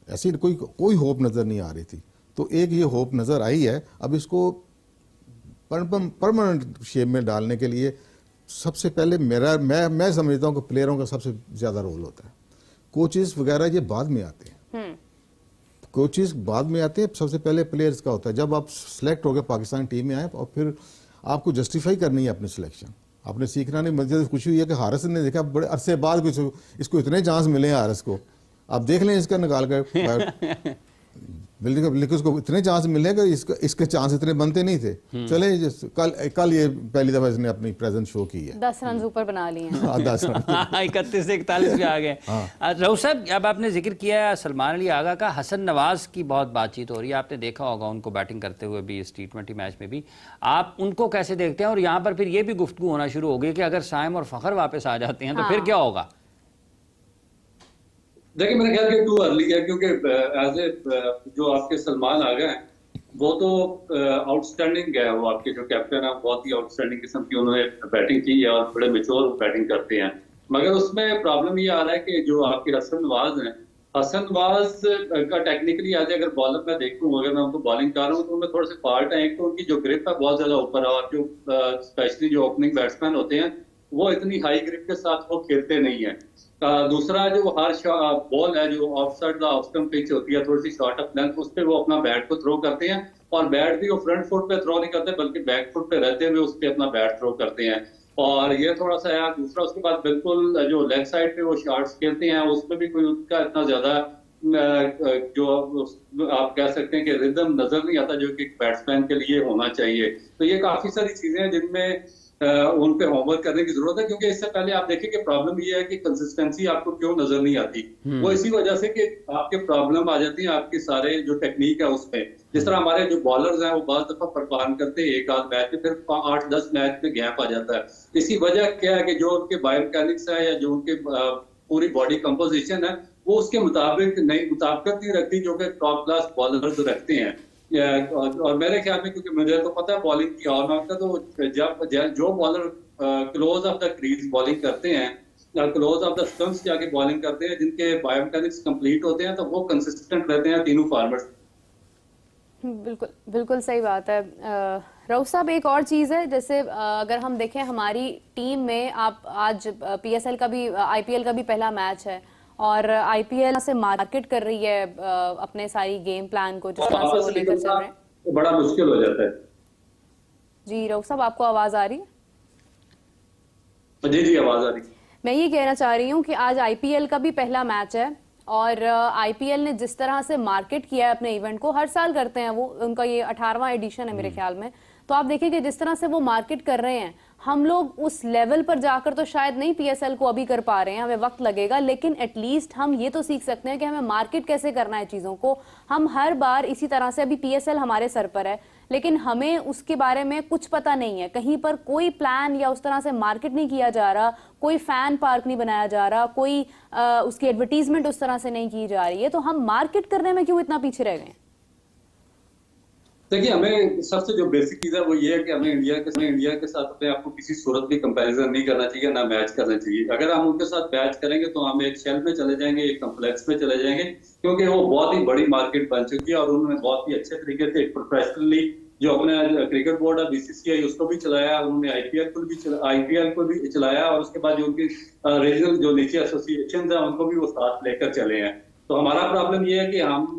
ऐसी कोई होप नज़र नहीं आ रही थी। तो एक ये होप नज़र आई है। अब इसको परमानेंट शेप में डालने के लिए सबसे पहले मैं समझता हूँ कि प्लेयरों का सबसे ज़्यादा रोल होता है। कोचेस वगैरह ये बाद में आते हैं, कोचेस बाद में आते हैं, सबसे पहले प्लेयर्स का होता है। जब आप सिलेक्ट हो गए पाकिस्तान टीम में आए और फिर आपको जस्टिफाई करनी है अपनी सिलेक्शन, आपने सीखना नहीं। मुझे खुशी हुई है कि हारिस ने देखा बड़े अरसे बाद कुछ इसको इतने चांस मिले हैं हारिस को, आप देख लें इसका निकाल कर लेकिन उसको इतने चांस मिले कि इसके चांस इतने बनते नहीं थे। चले कल ये पहली दफा इसने अपनी प्रेजेंस शो की है, 10 रन ऊपर बना लिए हैं। 10 रन 31 से 41 भी आ गए। रऊफ साहब, अब आपने जिक्र किया सलमान अली आगा का, हसन नवाज की बहुत बातचीत हो रही है, आपने देखा होगा उनको बैटिंग करते हुए भी इस T20 मैच में भी। आप उनको कैसे देखते हैं? और यहाँ पर फिर ये भी गुफ्तगू होना शुरू हो गई कि अगर साइम और फखर वापस आ जाते हैं तो फिर क्या होगा? देखिए मेरे ख्याल के टू अर्ली है, क्योंकि एज ए जो आपके सलमान आ गए वो तो आउटस्टैंडिंग है। वो आपके जो कैप्टन है बहुत ही आउटस्टैंडिंग किस्म की उन्होंने बैटिंग की है और बड़े मेच्योर बैटिंग करते हैं। मगर उसमें प्रॉब्लम ये आ रहा है कि जो आपके हसन नवाज हैं, हसन नवाज का टेक्निकली आज अगर बॉलर मैं देखूँ, अगर मैं उनको बॉलिंग कर रहा हूँ तो उनमें थोड़े से फॉल्ट है। एक तो उनकी जो ग्रिप है बहुत ज्यादा ऊपर है, और जो स्पेशली जो ओपनिंग बैट्समैन होते हैं वो इतनी हाई ग्रिप के साथ वो खेलते नहीं है। दूसरा जो हर बॉल है जो of side off stump pitch होती है, थोड़ी सी शॉर्ट ऑफ लेंथ, उस पर वो अपना बैट को थ्रो करते हैं। और बैट भी वो फ्रंट फुट पे थ्रो नहीं करते बल्कि बैक फुट पे रहते हुए उस पर अपना बैट थ्रो करते हैं। और ये थोड़ा सा है। दूसरा उसके बाद बिल्कुल जो लेग साइड पे वो शॉट्स खेलते हैं उसमें भी कोई उनका इतना ज्यादा जो आप कह सकते हैं कि रिदम नजर नहीं आता जो कि बैट्समैन के लिए होना चाहिए। तो ये काफी सारी चीजें हैं जिनमें उन पे होमवर्क करने की जरूरत है। क्योंकि इससे पहले आप देखें कि प्रॉब्लम ये है कि कंसिस्टेंसी आपको क्यों नजर नहीं आती, वो इसी वजह से कि आपके प्रॉब्लम आ जाती है आपके सारे जो टेक्निक है उसमें। जिस तरह हमारे जो बॉलर्स हैं वो बहुत दफा परफॉर्म करते हैं एक आध मैच में, फिर 8-10 मैच में गैप आ जाता है। इसकी वजह क्या है कि जो उनके बायोमैकेनिक्स है या जो उनके पूरी बॉडी कंपोजिशन है वो उसके मुताबिक मुताबिकत नहीं रखती जो कि टॉप क्लास बॉलर्स रखते हैं। और मेरे ख्याल में, क्योंकि मुझे तो पता है बॉलिंग की ऑन ऑफ का, तो जब जो bowler close of the crease bowling करते हैं, क्लोज ऑफ द स्टंप्स जाके बॉलिंग करते हैं, जिनके बायोमैकेनिक्स कंप्लीट होते हैं, तो वो कंसिस्टेंट रहते हैं तीनों फॉर्मेट्स। बिल्कुल बिल्कुल सही बात है। रऊफ साहब, एक और चीज़ है, जैसे अगर हम देखें हमारी टीम में, आप आज PSL का भी IPL का भी पहला मैच है और IPL से मार्केट कर रही है अपने सारी गेम प्लान को, जिस तरह से वो लेकर चल रहे हैं, तो बड़ा मुश्किल हो जाता है। जी रऊफ साहब, आपको आवाज आ रही है? जी जी आवाज आ रही है। मैं ये कहना चाह रही हूँ कि आज IPL का भी पहला मैच है और IPL ने जिस तरह से मार्केट किया है अपने इवेंट को, हर साल करते हैं वो, उनका ये 18वां एडिशन है मेरे ख्याल में। तो आप देखें कि जिस तरह से वो मार्केट कर रहे हैं, हम लोग उस लेवल पर जाकर तो शायद नहीं PSL को अभी कर पा रहे हैं, हमें वक्त लगेगा, लेकिन एटलीस्ट हम ये तो सीख सकते हैं कि हमें मार्केट कैसे करना है चीज़ों को। हम हर बार इसी तरह से, अभी PSL हमारे सर पर है लेकिन हमें उसके बारे में कुछ पता नहीं है, कहीं पर कोई प्लान या उस तरह से मार्केट नहीं किया जा रहा, कोई फैन पार्क नहीं बनाया जा रहा, कोई उसकी एडवर्टीजमेंट उस तरह से नहीं की जा रही है। तो हम मार्केट करने में क्यों इतना पीछे रह गए? देखिए, हमें सबसे जो बेसिक चीज है वो ये है कि हमें इंडिया के साथ अपने आपको किसी सूरत भी कंपैरिजन नहीं करना चाहिए, ना मैच करना चाहिए। अगर हम उनके साथ मैच करेंगे तो हम एक शेल में चले जाएंगे, एक कम्प्लेक्स में चले जाएंगे, क्योंकि वो बहुत ही बड़ी मार्केट बन चुकी है और उन्होंने बहुत ही अच्छे तरीके से प्रोफेशनली जो अपने क्रिकेट बोर्ड है BCCI उसको भी चलाया, उन्होंने IPL को भी चलाया और उसके बाद जो उनकी रीजनल जो नीचे एसोसिएशन है उनको भी वो साथ लेकर चले हैं। तो हमारा प्रॉब्लम ये है कि हम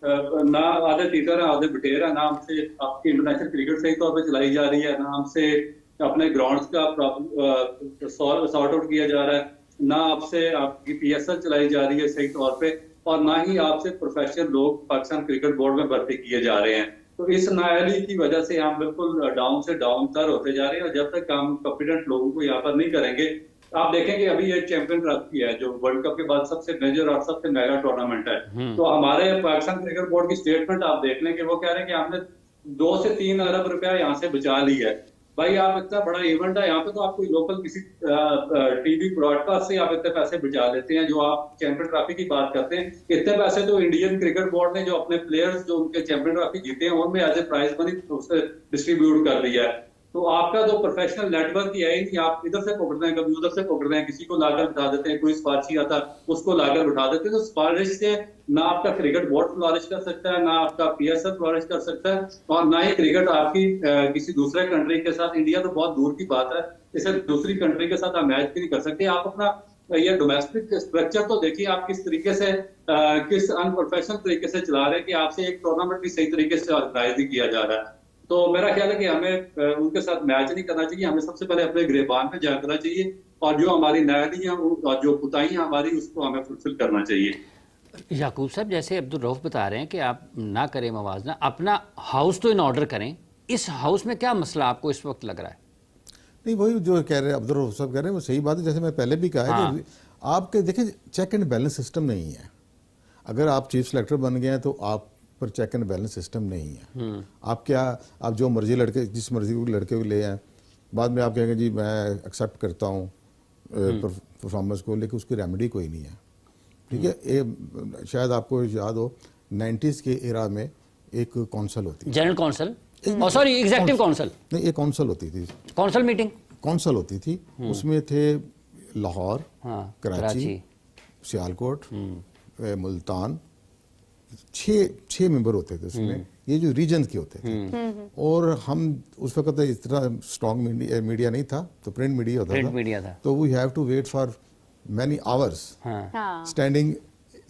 ना आधे टीचर है आधे बटेर है, ना हमसे आपकी इंटरनेशनल क्रिकेट सही तौर पे चलाई जा रही है, ना हमसे अपने ग्राउंड्स का सॉर्ट आउट किया जा रहा है, ना आपसे आपकी PSL चलाई जा रही है सही तौर पे, और ना ही आपसे प्रोफेशनल लोग पाकिस्तान क्रिकेट बोर्ड में भर्ती किए जा रहे हैं। तो इस नाअहली की वजह से हम बिल्कुल डाउन से डाउन तर होते जा रहे हैं और जब तक हम कॉम्पिटेंट लोगों को यहाँ पर नहीं करेंगे आप देखेंगे अभी ये चैंपियन ट्रॉफी है जो वर्ल्ड कप के बाद सबसे मेजर और सबसे मेगा टूर्नामेंट है। तो हमारे पाकिस्तान क्रिकेट बोर्ड की स्टेटमेंट आप देख लें कि वो कह रहे हैं कि हमने 2 से 3 अरब रुपया यहाँ से बचा लिया है। भाई आप इतना बड़ा इवेंट है यहाँ पे, तो आप कोई लोकल किसी टीवी ब्रॉडकास्ट से आप इतने पैसे बचा लेते हैं। जो आप चैंपियन ट्रॉफी की बात करते हैं, इतने पैसे तो इंडियन क्रिकेट बोर्ड ने जो अपने प्लेयर्स जो उनके चैंपियन ट्रॉफी जीते हैं उनमें एज ए प्राइज मनी उससे डिस्ट्रीब्यूट कर दिया है। तो आपका जो प्रोफेशनल नेटवर्क ही है ही नहीं, आप इधर से पकड़ते हैं कभी उधर से पकड़ते हैं, किसी को लाकर बिठा देते हैं, कोई सिफारशी आता उसको लाकर बिठा देते हैं। तो सिफारिश से ना आपका क्रिकेट बोर्ड फ्लॉरिश कर सकता है, ना आपका पीएसएल फ्लॉरिश कर सकता है, और ना ही क्रिकेट आपकी किसी दूसरे कंट्री के साथ, इंडिया तो बहुत दूर की बात है, इसे दूसरी कंट्री के साथ आप मैच भी नहीं कर सकते। आप अपना ये डोमेस्टिक स्ट्रक्चर तो देखिए आप किस तरीके से किस अनप्रोफेशनल तरीके से चला रहे हैं कि आपसे एक टूर्नामेंट भी सही तरीके से ऑर्गेनाइज नहीं किया जा रहा है। तो मेरा ख्याल है कि हमें उनके साथ मैच नहीं करना चाहिए, हमें सबसे पहले अपने गिरबान पे जाया करना चाहिए, और जो हमारी नायलियां और जो कुताहियां हमारी उसको हमें फुलफिल करना चाहिए। याकूब साहब, जैसे अब्दुल रऊफ बता रहे हैं कि आप ना करें मवाजना, अपना हाउस तो इन ऑर्डर करें। इस हाउस में क्या मसला आपको इस वक्त लग रहा है? नहीं, वही जो कह रहे हैं अब्दुल रऊफ साहब कह रहे हैं वो सही बात है। जैसे मैं पहले भी कहा है कि आपके देखिए चेक एंड बैलेंस सिस्टम नहीं है। अगर आप चीफ सेलेक्टर बन गए हैं तो आप पर चेक एंड बैलेंस सिस्टम नहीं है। आप जो मर्जी लड़के जिस मर्जी को लड़के को ले आए, बाद में आप कहेंगे जी मैं एक्सेप्ट करता हूँ परफॉर्मेंस को, लेकिन उसकी रेमेडी कोई नहीं है। ठीक है, ये शायद आपको याद हो 90s के एरा में एक काउंसिल होती, general council, sorry executive council, नहीं एक काउंसिल होती थी, काउंसिल मीटिंग काउंसिल होती थी। उसमें थे लाहौर, कराची, सियालकोट, मुल्तान, 6 मेंबर होते थे उसमें, ये जो रीजन के होते थे। और हम उस वक्त इतना स्ट्रॉन्ग मीडिया नहीं था, तो प्रिंट मीडिया होता था, तो we have to wait for many hours standing,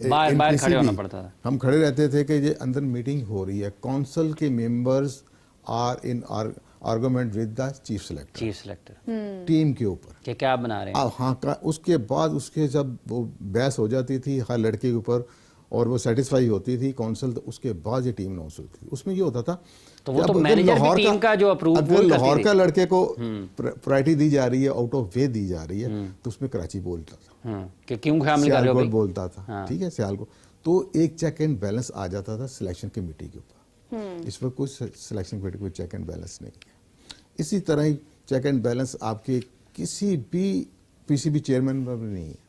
बाहर खड़े होना पड़ता था। हम खड़े रहते थे कि ये अंदर मीटिंग हो रही है, काउंसिल के members are in argument with the chief selector team के ऊपर कि क्या बना रहे हैं। हाँ, उसके बाद उसके जब वो बहस हो जाती थी हर लड़के के ऊपर और वो सेटिस्फाई होती थी काउंसिल, तो उसके बाद ये टीम अनाउंस होती थी। उसमें ये होता था तो वो तो मैनेजर भी टीम का जो अप्रूव अगर लाहौर का लड़के को प्रायोरिटी दी जा रही है, आउट ऑफ वे दी जा रही है, तो उसमें कराची बोलता था कि क्यों शामिल कर रहे हो भाई, बोलता था। ठीक है, सियालकोट, तो एक चेक एंड बैलेंस आ जाता था सिलेक्शन कमेटी के ऊपर। इस वक्त कोई सिलेक्शन कमेटी कोई चेक एंड बैलेंस नहीं है। इसी तरह ही चेक एंड बैलेंस आपके किसी भी पीसीबी चेयरमैन पर नहीं है।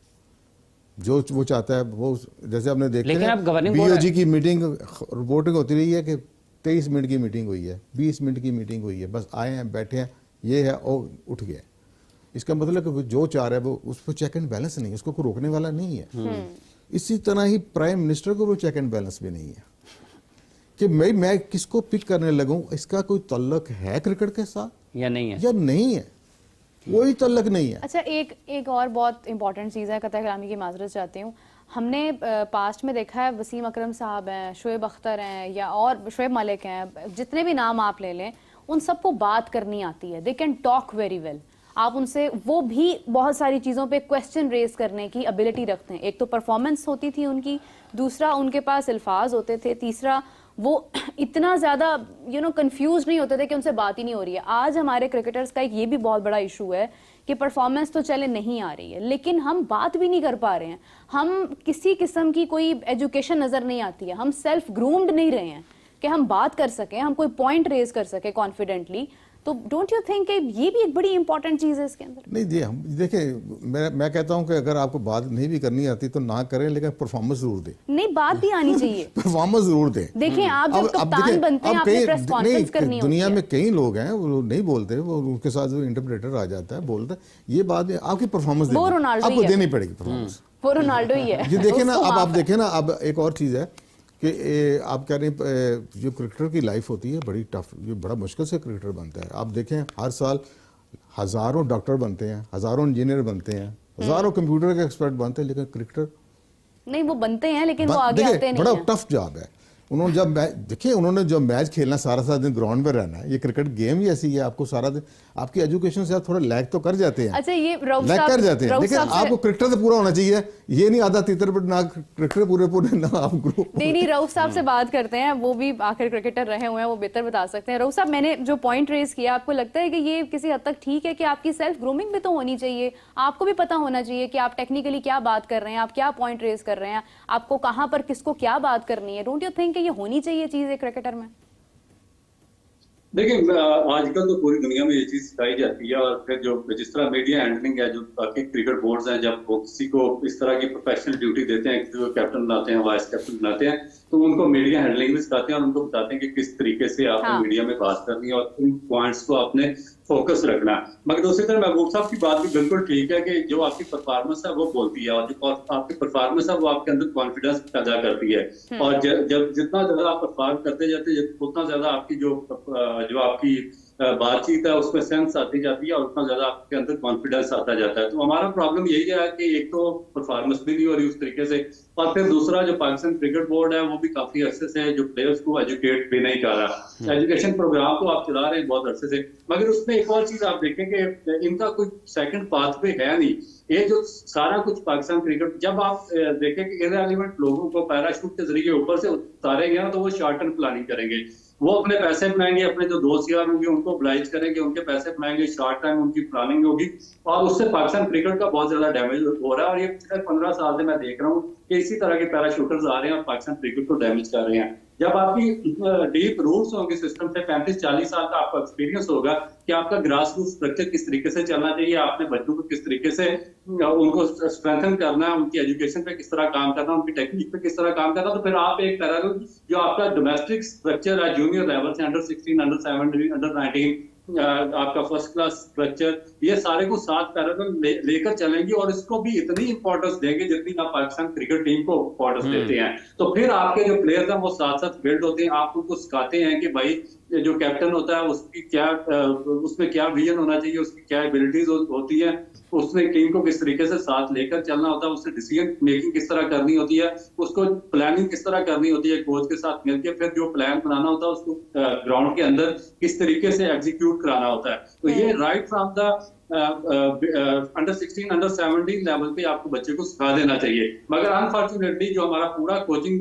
जो वो चाहता है वो, जैसे आपने देखा बीओजी की मीटिंग रिपोर्टिंग होती रही है कि 23 मिनट की मीटिंग हुई है, 20 मिनट की मीटिंग हुई है, बस आए हैं बैठे हैं, ये है और उठ गए। इसका मतलब कि जो चाह रहा है वो, उस पर चेक एंड बैलेंस नहीं है, उसको कोई रोकने वाला नहीं है। इसी तरह ही प्राइम मिनिस्टर को वो चेक एंड बैलेंस भी नहीं है कि मैं किसको पिक करने लगूं, इसका कोई तल्लक है क्रिकेट के साथ या नहीं है, या नहीं है, कोई तल्लक नहीं है। अच्छा, एक और बहुत इंपॉर्टेंट चीज़ है, कतई कलामी की माजरत चाहती हूँ। हमने पास्ट में देखा है वसीम अकरम साहब हैं, शोएब अख्तर हैं, या और शोएब मलिक हैं, जितने भी नाम आप ले लें, उन सबको बात करनी आती है। They can talk very well. आप उनसे, वो भी बहुत सारी चीज़ों पे क्वेश्चन रेज करने की एबिलिटी रखते हैं। एक तो परफॉर्मेंस होती थी उनकी, दूसरा उनके पास अल्फाज होते थे, तीसरा वो इतना ज़्यादा कंफ्यूज नहीं होते थे कि उनसे बात ही नहीं हो रही है। आज हमारे क्रिकेटर्स का एक ये भी बहुत बड़ा इशू है कि परफॉर्मेंस तो चले नहीं आ रही है, लेकिन हम बात भी नहीं कर पा रहे हैं। हम किसी किस्म की कोई एजुकेशन नज़र नहीं आती है, हम सेल्फ ग्रूम्ड नहीं रहे हैं कि हम बात कर सकें, हम कोई पॉइंट रेज कर सकें कॉन्फिडेंटली। तो डोंट यू थिंक ये भी एक बड़ी इंपॉर्टेंट चीज़ है इसके अंदर? नहीं जी, हम देखिए, मैं कहता हूं कि अगर आपको बात नहीं भी करनी आती तो ना करें, लेकिन परफॉर्मेंस जरूर दें। नहीं, बात भी आनी चाहिए। परफॉर्मेंस जरूर दें। देखिए, आप जब कप्तान बनते हैं, आपने प्रेस कॉन्फ्रेंस करनी होती है। दुनिया में कई लोग हैं वो नहीं बोलते, वो उनके साथ जो इंटरप्रेटर आ जाता है बोलता है, ये बात आपकी परफॉर्मेंस आपको देनी पड़ेगी। परफॉर्मेंस वो रोनाल्डो ही है। जी देखिए ना, अब आप देखें ना, अब एक और चीज़ है कि आप कह रहे हैं जो क्रिकेटर की लाइफ होती है बड़ी टफ, ये बड़ा मुश्किल से क्रिकेटर बनता है। आप देखें हर साल हज़ारों डॉक्टर बनते हैं, हज़ारों इंजीनियर बनते हैं, हज़ारों कंप्यूटर के एक्सपर्ट बनते हैं, लेकिन क्रिकेटर नहीं, वो बनते हैं लेकिन वो आगे आते नहीं। बड़ा टफ जॉब है। उन्होंने जब देखिए उन्होंने जो मैच खेलना, सारा सारा दिन ग्राउंड में रहना है, ये क्रिकेट गेम ही ऐसी है, आपको सारा दिन आपकी एजुकेशन से आप थोड़ा लैग तो कर जाते हैं। अच्छा, ये लैग कर जाते हैं, लेकिन आपको क्रिकेटर तो पूरा होना चाहिए, ये नहीं आधा तीतर पर ना क्रिकेटर पूरे ना आप ग्रुप। नहीं, रऊफ साहब से बात करते हैं, वो भी आखिर क्रिकेटर रहे हुए हैं, वो बेहतर बता सकते हैं। रऊफ साहब, मैंने जो पॉइंट रेज किया, आपको लगता है कि ये किसी हद तक ठीक है कि आपकी सेल्फ ग्रूमिंग भी तो होनी चाहिए, आपको भी पता होना चाहिए कि आप टेक्निकली क्या बात कर रहे हैं, आप क्या पॉइंट रेज कर रहे हैं, आपको कहां पर किसको क्या बात करनी है? डोंट यू थिंक कि ये होनी चाहिए चीज एक क्रिकेटर में? देखिए, आजकल तो पूरी दुनिया में ये चीज सिखाई जाती है, और फिर जो जिस तरह मीडिया हैंडलिंग है, जो बाकी क्रिकेट बोर्ड्स हैं, जब वो किसी को इस तरह की प्रोफेशनल ड्यूटी देते हैं, किसी को कैप्टन बनाते हैं, वाइस कैप्टन बनाते हैं, तो उनको मीडिया हैंडलिंग भी सिखाते हैं और उनको बताते हैं कि किस तरीके से आपको मीडिया में बात करनी है और इन पॉइंट्स को आपने फोकस रखना। मगर दूसरी तरफ महबूब साहब की बात भी बिल्कुल ठीक है कि जो आपकी परफॉर्मेंस है वो बोलती है, और जो आपकी परफॉर्मेंस है वो आपके अंदर कॉन्फिडेंस पैदा करती है, और जब जितना ज्यादा आप परफॉर्म करते जाते हैं उतना ज्यादा आपकी जो आपकी बातचीत है उसमें सेंस आती जाती है और उतना ज्यादा आपके अंदर कॉन्फिडेंस आता जाता है। तो हमारा प्रॉब्लम यही है कि एक तो परफॉर्मेंस भी नहीं हो रही उस तरीके से, और फिर दूसरा जो पाकिस्तान क्रिकेट बोर्ड है वो भी काफी अरसे से जो प्लेयर्स को एजुकेट भी नहीं कर रहा। एजुकेशन प्रोग्राम तो आप चला रहे हैं बहुत अरसे से, मगर उसमें एक और चीज आप देखें कि इनका कोई सेकंड पाथवे है नहीं। ये जो सारा कुछ पाकिस्तान क्रिकेट, जब आप देखें कि इररिलेवेंट लोगों को पैराशूट के जरिए ऊपर से उतारेंगे ना, तो वो शॉर्ट टर्म प्लानिंग करेंगे, वो अपने पैसे बनाएंगे, अपने जो दोस्त यार होंगे उनको ब्लाइज करेंगे, उनके पैसे बनाएंगे, शॉर्ट टाइम उनकी प्लानिंग होगी, और उससे पाकिस्तान क्रिकेट का बहुत ज्यादा डैमेज हो रहा है। और ये पिछले 15 साल से मैं देख रहा हूँ कि इसी तरह के पैराशूटर्स आ रहे हैं और पाकिस्तान क्रिकेट को डैमेज कर रहे हैं। जब आपकी डीप रूट्स होंगे सिस्टम से, 35-40 साल का आपका एक्सपीरियंस होगा कि आपका ग्रास रूट स्ट्रक्चर किस तरीके से चलना चाहिए, आपने बच्चों को किस तरीके से उनको स्ट्रेंथन करना है, उनकी एजुकेशन पे किस तरह काम करना, उनकी टेक्निक पे किस तरह काम करना, तो फिर आप एक पैरेलल जो आपका डोमेस्टिक स्ट्रक्चर है जूनियर लेवल से, अंडर 16, अंडर 17, अंडर 19, आपका फर्स्ट क्लास स्ट्रक्चर, ये सारे को साथ पैरेलल लेकर चलेंगे और इसको भी इतनी इंपॉर्टेंस देंगे जितनी आप पाकिस्तान क्रिकेट टीम को इंपॉर्टेंस देते हैं। तो फिर आपके जो प्लेयर्स हैं वो साथ साथ बिल्ड होते हैं, आप उनको सिखाते हैं कि भाई जो कैप्टन होता है उसकी क्या उसमें क्या विजन होना चाहिए, उसकी क्या एबिलिटीज होती है, उसने टीम को किस तरीके से साथ लेकर चलना होता है, उससे डिसीजन मेकिंग किस तरह करनी होती है, उसको प्लानिंग किस तरह करनी होती है, कोच के साथ मिलकर फिर जो प्लान बनाना होता है उसको ग्राउंड के अंदर किस तरीके से एग्जीक्यूट कराना होता है। तो ये right from the under 16, under 17 level पे आपको बच्चे को सिखा देना चाहिए। मगर अनफॉर्चुनेटली जो हमारा पूरा कोचिंग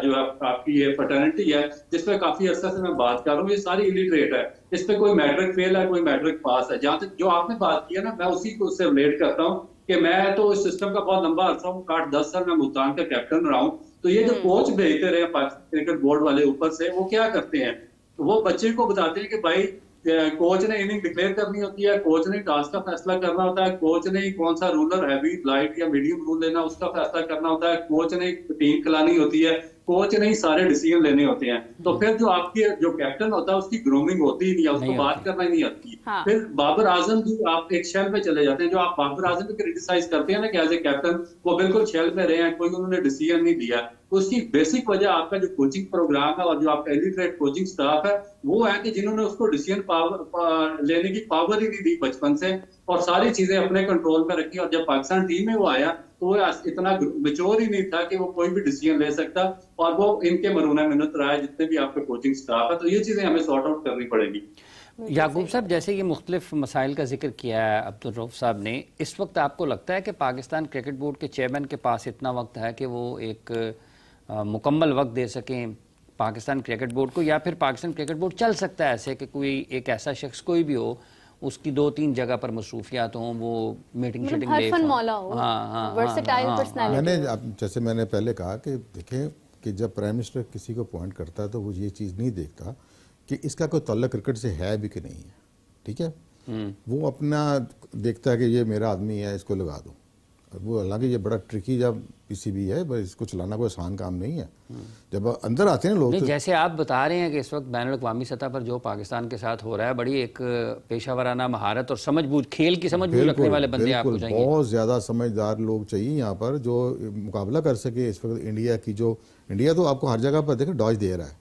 जो आपकी ये फर्टर्निटी है, जिसपे काफी अर्सा से मैं बात कर रहा हूँ, ये सारी इलिटरेट है, इस पे कोई मैट्रिक फेल है, कोई मैट्रिक पास है। जहाँ तक जो आपने बात की है ना, मैं उसी को उससे रिलेट करता हूँ कि मैं तो इस सिस्टम का बहुत लंबा अर्सा हूँ, 8-10 साल मैं मुल्तान का कैप्टन रहा हूँ। तो ये जो कोच भेजते रहे पाकिस्तान क्रिकेट बोर्ड वाले ऊपर से, वो क्या करते हैं, वो बच्चे को बताते हैं कि भाई कोच ने इनिंग डिक्लेयर करनी होती है, कोच ने टॉस का फैसला करना होता है, कोच ने कौन सा रूलर हैवी लाइट या मीडियम रूल लेना उसका फैसला करना होता है, कोच ने टीम खिलानी होती है, कोच ने सारे डिसीजन लेने होते हैं। तो फिर जो आपकी जो कैप्टन होता है उसकी ग्रूमिंग होती ही नहीं है, उसको बात करना ही नहीं आती। हाँ। फिर बाबर आजम जी आप एक शेल पे चले जाते हैं, जो आप बाबर आजम को क्रिटिसाइज करते हैं ना कि एज ए कैप्टन वो बिल्कुल शेल में रहे हैं, कोई उन्होंने डिसीजन नहीं दिया। उसकी बेसिक वजह आपका जो कोचिंग प्रोग्राम है और जो आपका इलिटरेट कोचिंग स्टाफ है वो है कि जिन्होंने उसको डिसीजन पावर लेने की पावर ही नहीं दी बचपन से, और सारी चीजें अपने कंट्रोल में रखी। और जब पाकिस्तान टीम में वो आया तो वो इतना मैच्योर ही नहीं था कि वो कोई भी डिसीजन ले सकता, और वो इनके मरूना मिन्नत रहा है जितने भी आपके कोचिंग स्टाफ है। तो ये चीजें हमें सॉर्ट आउट करनी पड़ेगी। याकूब साहब, जैसे ये मुख्तलिफ मसाइल का जिक्र किया है अब्दुल रऊफ साहब ने, इस वक्त आपको लगता है कि पाकिस्तान क्रिकेट बोर्ड के चेयरमैन के पास इतना वक्त है कि वो एक मुकम्मल वक्त दे सकें पाकिस्तान क्रिकेट बोर्ड को, या फिर पाकिस्तान क्रिकेट बोर्ड चल सकता है ऐसे कि कोई एक ऐसा शख्स कोई भी हो, उसकी 2-3 जगह पर मसरूफियात हों, वो मीटिंग शीटिंग ले, जैसे मैंने पहले कहा कि देखें कि जब प्राइम मिनिस्टर किसी को अपॉइंट करता है तो वो ये चीज़ नहीं देखता कि इसका कोई ताल्लुक क्रिकेट से है भी कि नहीं है, ठीक है। वो अपना देखता है कि ये मेरा आदमी है, इसको लगा दो। वो हालांकि ये बड़ा ट्रिकी जब पीसीबी है, बस इसको चलाना कोई आसान काम नहीं है। जब अंदर आते हैं लोग, जैसे आप बता रहे हैं कि इस वक्त बैनुल-अक़वामी सतह पर जो पाकिस्तान के साथ हो रहा है, बड़ी एक पेशा-वराना महारत और समझबूझ, खेल की समझबूझ रखने वाले बंदे आपको चाहिए। बहुत ज़्यादा समझदार लोग चाहिए यहाँ पर जो मुकाबला कर सके इस वक्त इंडिया की। जो इंडिया तो आपको हर जगह पर देखें डॉज दे रहा है,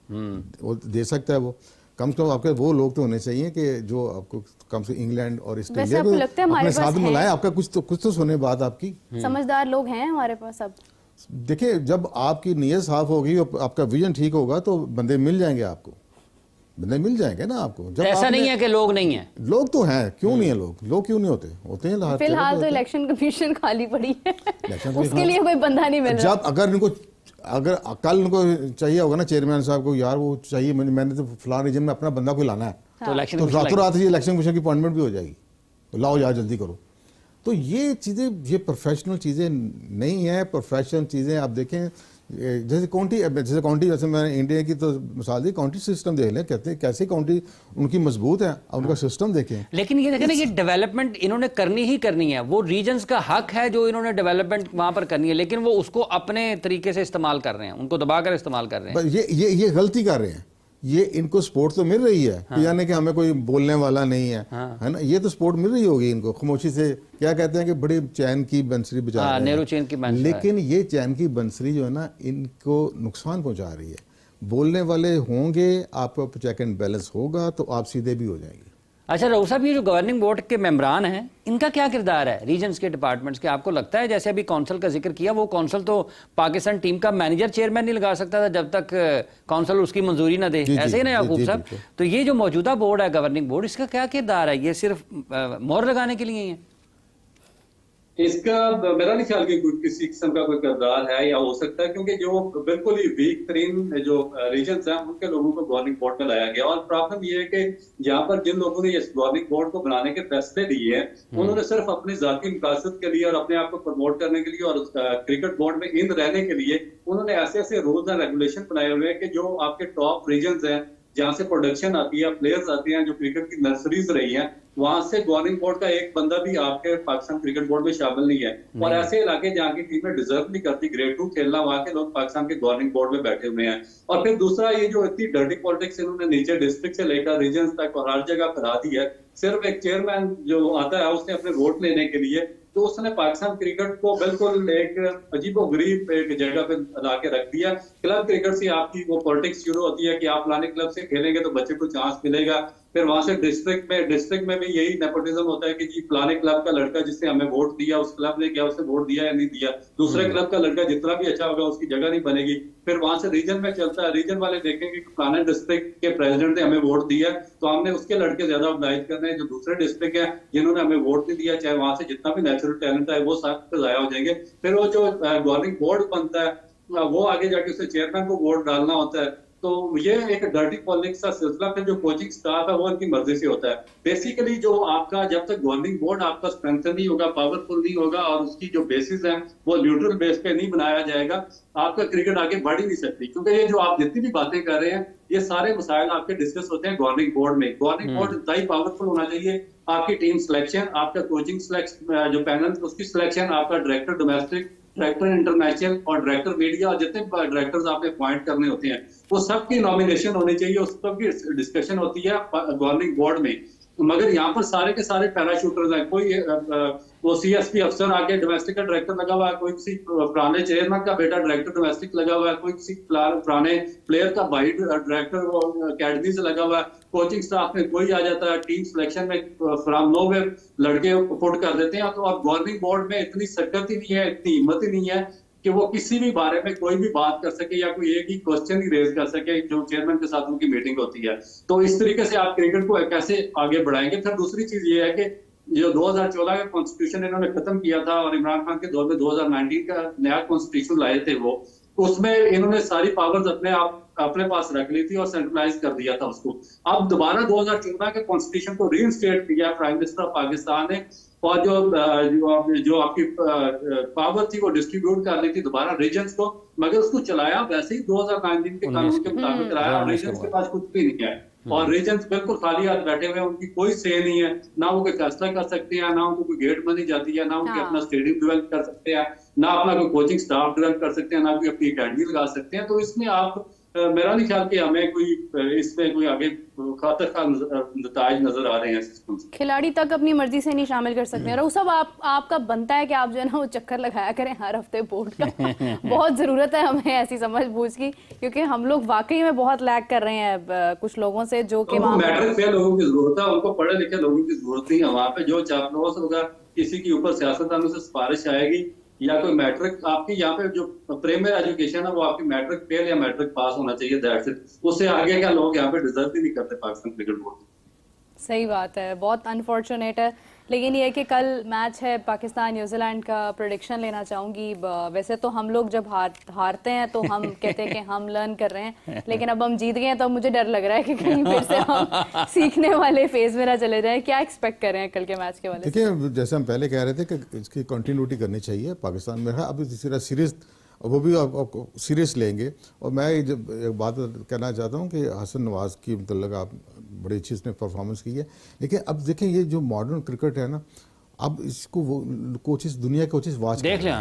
वो दे सकता है, वो कम से कम आपके वो लोग तो होने चाहिए कि जो आपको कम से इंग्लैंड और ऑस्ट्रेलिया को अपने साथ मिलाए। आपका कुछ तो सुने बात आपकी। समझदार लोग हैं हमारे पास। अब देखिए, जब आपकी नीयत साफ होगी और आपका विजन ठीक होगा तो बंदे मिल जाएंगे आपको, बंदे मिल जाएंगे ना आपको। जब ऐसा नहीं है कि लोग नहीं हैं, लोग तो हैं, क्यों नहीं है लोग क्यों नहीं होते, होते हैं। फिलहाल तो इलेक्शन कमीशन खाली पड़ी है, इलेक्शन उसके लिए कोई बंदा नहीं मिल रहा। जब अगर कल उनको चाहिए होगा ना चेयरमैन साहब को, यार वो चाहिए, मैंने तो फलां रीजन में अपना बंदा कोई लाना है, तो इलेक्शन तो रातों रात ही इलेक्शन कमीशन की अपॉइंटमेंट भी हो जाएगी, तो लाओ यार जल्दी करो। तो ये चीज़ें, ये प्रोफेशनल चीज़ें नहीं है। प्रोफेशनल चीज़ें आप देखें, जैसे काउंटी, जैसे मैंने इंडिया की तो मिसाल दी, काउंटी सिस्टम देख लें, कहते हैं कैसे काउंटी उनकी मजबूत है, उनका सिस्टम देखें। लेकिन ये देखें ना, ये डेवलपमेंट इन्होंने करनी ही करनी है, वो रीजन्स का हक है जो इन्होंने डेवलपमेंट वहां पर करनी है, लेकिन वो उसको अपने तरीके से इस्तेमाल कर रहे हैं, उनको दबाकर इस्तेमाल कर रहे हैं। ये गलती कर रहे हैं। ये इनको सपोर्ट तो मिल रही है, हाँ। यानी कि हमें कोई बोलने वाला नहीं है, हाँ। है ना, ये तो सपोर्ट मिल रही होगी इनको खामोशी से। क्या कहते हैं कि बड़ी चैन की बंसरी बजा रहे हैं, नेहरू चैन की बंसरी, लेकिन ये चैन की बंसरी जो है ना, इनको नुकसान पहुंचा रही है। बोलने वाले होंगे, आपका चेक एंड बैलेंस होगा तो आप सीधे भी हो जाएंगे। अच्छा रऊफ साहब, ये जो गवर्निंग बोर्ड के मेंबरान हैं, इनका क्या किरदार है रीजन्स के डिपार्टमेंट्स के? आपको लगता है, जैसे अभी कौंसल का जिक्र किया, वो कौंसल तो पाकिस्तान टीम का मैनेजर चेयरमैन नहीं लगा सकता था जब तक कौंसल उसकी मंजूरी ना दे, ऐसे ही ना याकूब साहब? तो ये जो मौजूदा बोर्ड है गवर्निंग बोर्ड, इसका क्या किरदार है? ये सिर्फ मोहर लगाने के लिए ही है? इसका मेरा नहीं ख्याल कि किसी किस्म का कोई किरदार है या हो सकता है, क्योंकि जो बिल्कुल ही वीक तरीन जो रीजन्स हैं उनके लोगों को गवर्निंग बोर्ड में लाया गया। और प्रॉब्लम ये है कि यहाँ पर जिन लोगों ने इस गवर्निंग बोर्ड को बनाने के फैसले लिए हैं, उन्होंने सिर्फ अपनी जाती मकासद के लिए और अपने आप को प्रमोट करने के लिए और क्रिकेट बोर्ड में इन रहने के लिए उन्होंने ऐसे ऐसे रूल्स एंड रेगुलेशन बनाए हुए हैं कि जो आपके टॉप रीजन्स हैं, जहाँ से प्रोडक्शन आती है, प्लेयर्स आते हैं, जो क्रिकेट की नर्सरीज रही हैं, वहां से गवर्निंग बोर्ड का एक बंदा भी आपके पाकिस्तान क्रिकेट बोर्ड में शामिल नहीं है। और ऐसे इलाके जहाँ की टीमें डिजर्व नहीं करती ग्रेड 2 खेलना, वहां के लोग पाकिस्तान के गवर्निंग बोर्ड में बैठे हुए हैं। और फिर दूसरा, ये जो इतनी डर्टी पॉलिटिक्स इन्होंने नीचे डिस्ट्रिक्ट से लेकर रीजन तक और हर जगह फैला दी है। सिर्फ एक चेयरमैन जो आता है उसने अपने वोट लेने के लिए, तो उसने पाकिस्तान क्रिकेट को बिल्कुल एक अजीबोगरीब एक जगह पे ला के रख दिया। क्लब क्रिकेट से आपकी वो पॉलिटिक्स शुरू होती है कि आप फलाने क्लब से खेलेंगे तो बच्चे को चांस मिलेगा। फिर वहां से डिस्ट्रिक्ट में भी यही नेपोटिज्म होता है कि जी फलाने क्लब का लड़का जिसने हमें वोट दिया, उस क्लब ने क्या उसे वोट दिया या नहीं दिया, दूसरे क्लब का लड़का जितना भी अच्छा होगा उसकी जगह नहीं बनेगी। फिर वहां से रीजन में चलता है, रीजन वाले देखेंगे कि फलाने डिस्ट्रिक्ट के प्रेसिडेंट ने हमें वोट दिया तो हमने उसके लड़के ज्यादा ऑर्गेनाइज करने हैं। जो दूसरे डिस्ट्रिक्ट है जिन्होंने हमें वोट नहीं दिया, चाहे वहां से जितना भी नेचुरल टैलेंट है वो सब जाया हो जाएंगे। फिर वो जो गवर्निंग बोर्ड बनता है वो आगे जाके उसे चेयरमैन को वोट डालना होता है। तो ये एक डर्टी पॉलिटिक्स का सिलसिला। फिर जो कोचिंग स्टाफ है वो उनकी मर्जी से होता है। बेसिकली जो आपका, जब तक गवर्निंग बोर्ड आपका स्ट्रेंथन नहीं होगा, पावरफुल नहीं होगा और उसकी जो बेसिस है वो न्यूट्रल बेस पे नहीं बनाया जाएगा, आपका क्रिकेट आगे बढ़ ही नहीं सकती। क्योंकि ये जो आप जितनी भी बातें कर रहे हैं, ये सारे मसाइल आपके डिस्कस होते हैं गवर्निंग बोर्ड में। गवर्निंग बोर्ड इतना ही पावरफुल होना चाहिए, आपकी टीम सिलेक्शन, आपका कोचिंग सिलेक्शन जो पैनल उसकी सिलेक्शन, आपका डायरेक्टर डोमेस्टिक, डायरेक्टर इंटरनेशनल और डायरेक्टर मीडिया और जितने डायरेक्टर्स आपने अपॉइंट करने होते हैं वो सबकी नॉमिनेशन होनी चाहिए, उस सबकी डिस्कशन होती है गवर्निंग बोर्ड में। मगर यहाँ पर सारे के सारे पैराशूटर्स हैं। कोई वो सीएसपी अफसर आके डोमेस्टिक का डायरेक्टर लगा हुआ है, कोई किसी पुराने चेयरमैन का बेटा डायरेक्टर डोमेस्टिक लगा हुआ है, कोई किसी पुराने प्लेयर का भाई डायरेक्टर अकेडमी से लगा हुआ है। कोचिंग स्टाफ में कोई आ जाता है, टीम सिलेक्शन में फ्रॉम नोवेयर लड़के पुट कर देते हैं। तो अब गवर्निंग बोर्ड में इतनी सकत ही नहीं है, इतनी हिम्मत ही नहीं है कि वो किसी भी बारे में कोई भी बात कर सके या कोई एक ही क्वेश्चन ही रेज कर सके जो चेयरमैन के साथ उनकी मीटिंग होती है। तो इस तरीके से आप क्रिकेट को कैसे आगे बढ़ाएंगे। फिर दूसरी चीज ये है कि जो 2014 का कॉन्स्टिट्यूशन इन्होंने खत्म किया था और इमरान खान के दौर में 2019 का नया कॉन्स्टिट्यूशन लाए थे, वो उसमें इन्होंने सारी पावर्स अपने पास रख ली थी और सेंट्रलाइज कर दिया था उसको। अब दोबारा 2014 के कॉन्स्टिट्यूशन को रीइंस्टेट किया प्राइम मिनिस्टर ऑफ पाकिस्तान ने और जो आपकी पावर थी वो डिस्ट्रीब्यूट कर ली थी दोबारा रीजन्स को, मगर उसको चलाया वैसे ही 2019 के कानून के मुताबिक कराया और रीजन्स के पास कुछ भी नहीं है। और रीजन्स बिल्कुल खाली हाथ बैठे हुए हैं, उनकी कोई से नहीं है, ना वो कोई फैसला कर सकते हैं, ना उनको कोई गेट बनी जाती है, ना उनके अपना स्टेडियम डेवलप कर सकते हैं, ना अपना कोई कोचिंग स्टाफ डेवलप कर सकते हैं, ना कोई अपनी अकेडमी लगा सकते हैं। तो इसमें आप मेरा नहीं ख्याल कि हमें कोई इसमें कोई आगे खातर का नताज नजर आ रहे हैं सिस्टम से। खिलाड़ी तक अपनी मर्जी से नहीं शामिल कर सकते हैं। रऊफ साहब, आपका बनता है कि आप जो है ना वो चक्कर लगाया करें हर हफ्ते बोर्ड का। बहुत जरूरत है हमें ऐसी समझ बूझ की, क्योंकि हम लोग वाकई में बहुत लैग कर रहे हैं कुछ लोगों से जो कि मैटर पे लोगों की जरूरत है, उनको पढ़े लिखे लोगों की जरूरत नहीं है। वहाँ पे जो चापलूस होगा, किसी के ऊपर सियासतदानों से सिफारिश आएगी या कोई मैट्रिक आपकी यहाँ पे जो प्रीमियर एजुकेशन है वो आपकी मैट्रिक फेल या मैट्रिक पास होना चाहिए, दैट्स इट। उससे आगे का लोग यहाँ पे डिजर्व ही नहीं करते पाकिस्तान क्रिकेट बोर्ड। सही बात है, बहुत अनफॉर्चुनेट है। लेकिन ये कि कल मैच है पाकिस्तान न्यूजीलैंड का, प्रेडिक्शन लेना चाहूँगी। वैसे तो हम लोग जब हारते हैं तो हम कहते हैं कि हम लर्न कर रहे हैं, लेकिन अब हम जीत गए हैं तो अब मुझे डर लग रहा है कि कहीं फिर से हम सीखने वाले फेज में ना चले जाएं। क्या एक्सपेक्ट कर रहे हैं कल के मैच के वाले? देखिए, जैसे हम पहले कह रहे थे कि इसकी कंटिन्यूटी करनी चाहिए पाकिस्तान में। अब तीसरा सीरीज वो भी आपको सीरियस लेंगे। और मैं जब एक बात कहना चाहता हूँ कि हसन नवाज की मतलब आप बड़ी अच्छी इसने परफॉर्मेंस की है, लेकिन अब देखें ये जो मॉडर्न क्रिकेट है ना, अब इसको वो कोचेस, दुनिया के कोचेस वाच देख लें,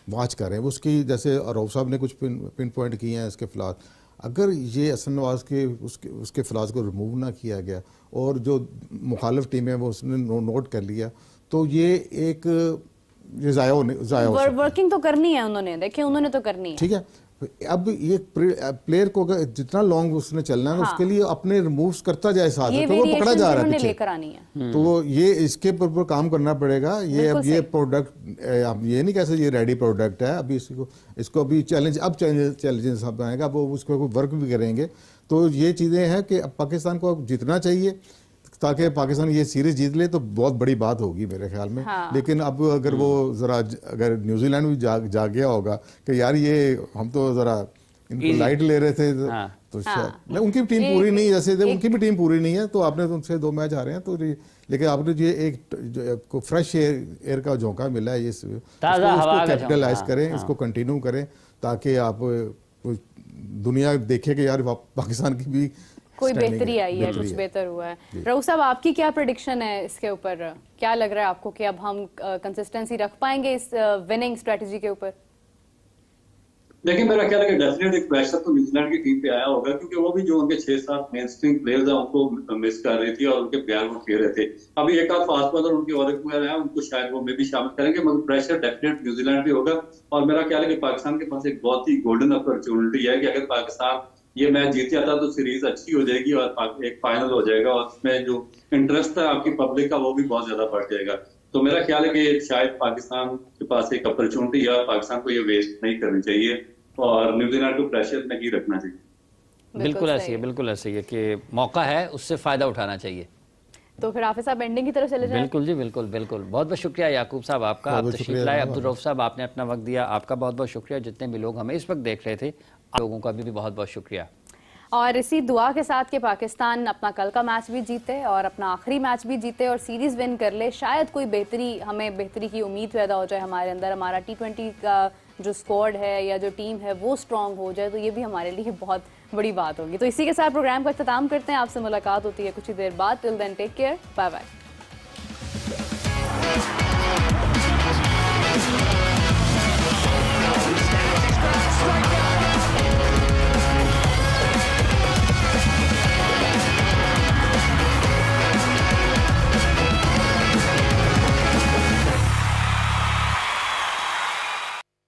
वाच कर रहे हैं उसकी। जैसे रऊफ साहब ने कुछ पिन पॉइंट किए हैं इसके खिलाफ। अगर ये हसन नवाज के उसके खिलाफ को रिमूव ना किया गया और जो मुखालिफ टीम है वो उसने नोट कर लिया, तो ये एक ज़ाया वर्किंग तो करनी है उन्होंने, देखिए उन्होंने तो करनी है। ठीक है, अब ये प्लेयर को अगर जितना लॉन्ग उसने चलना है ना, उसके लिए अपने रिमूव्स करता जाए साथ में, तो वो पकड़ा जा रहा है पीछे। लेकर आनी है। तो ये इसके ऊपर काम करना पड़ेगा। ये अब ये प्रोडक्ट, अब ये नहीं कह सकते ये रेडी प्रोडक्ट है। अभी इसको अभी चैलेंजेस आएगा, वो उसको वर्क भी करेंगे। तो ये चीज़ें हैं कि अब पाकिस्तान को जीतना चाहिए ताकि पाकिस्तान ये सीरीज जीत ले तो बहुत बड़ी बात होगी मेरे ख्याल में। हाँ। लेकिन अब अगर वो ज़रा अगर न्यूजीलैंड भी जाग गया होगा कि यार ये हम तो ज़रा इनको लाइट ले रहे थे, हाँ। तो शायद उनकी टीम पूरी नहीं, जैसे उनकी भी टीम पूरी नहीं है, तो आपने उनसे 2 मैच हारे हैं। तो लेकिन आपने ये एक फ्रेश एयर का झोंका मिला है, इसको कैपिटलाइज करें, इसको कंटिन्यू करें ताकि आप दुनिया देखे कि यार पाकिस्तान की भी कोई बेहतरी आई है, कुछ बेहतर हुआ है। रऊफ साहब, आपकी क्या प्रेडिक्शन है इसके ऊपर? क्या लग रहा है आपको कि अब हम कंसिस्टेंसी रख पाएंगे इस विनिंग स्ट्रेटजी के ऊपर? देखिए, मेरा ख्याल है कि डेफिनेट एक प्रेशर तो न्यूजीलैंड की टीम पे आया होगा, क्योंकि वो भी जो उनके 6-7 मेन स्ट्रीम प्लेयर्स हैं उनको मिस कर रही थी और उनके बयान वो खेल रहे थे। अभी एक आध फास्ट बॉलर उनके और प्लेयर हैं, उनको शायद वो में भी शामिल करेंगे, मगर प्रेशर डेफिनेट न्यूजीलैंड भी होगा। और मेरा ख्याल है कि पाकिस्तान के पास एक बहुत ही गोल्डन अपॉर्चुनिटी है कि अगर पाकिस्तान ये मैच जीत जाता तो सीरीज अच्छी हो जाएगी और एक फाइनल हो जाएगा, और उसमें जो इंटरेस्ट है आपकी पब्लिक का वो भी बहुत ज्यादा बढ़ जाएगा। तो मेरा ख्याल है कि शायद पाकिस्तान के पास एक अपॉर्चुनिटी है, पाकिस्तान को ये वेस्ट नहीं करनी चाहिए और न्यूजीलैंड को प्रेशर नहीं रखना चाहिए। बिल्कुल ऐसी है, बिल्कुल ऐसी है कि मौका है उससे फायदा उठाना चाहिए। तो फिर हाफिज साहब एंडिंग की तरफ चले जाएं। बिल्कुल जी, बिल्कुल बिल्कुल। बहुत बहुत शुक्रिया याकूब साहब आपका, आप तशरीफ लाए। अब्दुल रऊफ साहब, आपने अपना वक्त दिया, आपका बहुत बहुत शुक्रिया। जितने भी लोग हमें इस वक्त देख रहे थे, आप लोगों का भी बहुत बहुत शुक्रिया। और इसी दुआ के साथ कि पाकिस्तान अपना कल का मैच भी जीते और अपना आखिरी मैच भी जीते और सीरीज विन कर ले, शायद कोई हमें बेहतरी की उम्मीद पैदा हो जाए हमारे अंदर। हमारा T20 का जो स्क्वाड है या जो टीम है वो स्ट्रांग हो जाए, तो ये भी हमारे लिए बहुत बड़ी बात होगी। तो इसी के साथ प्रोग्राम का इख्तिताम करते हैं। आपसे मुलाकात होती है कुछ ही देर बाद। Till then take care, bye bye.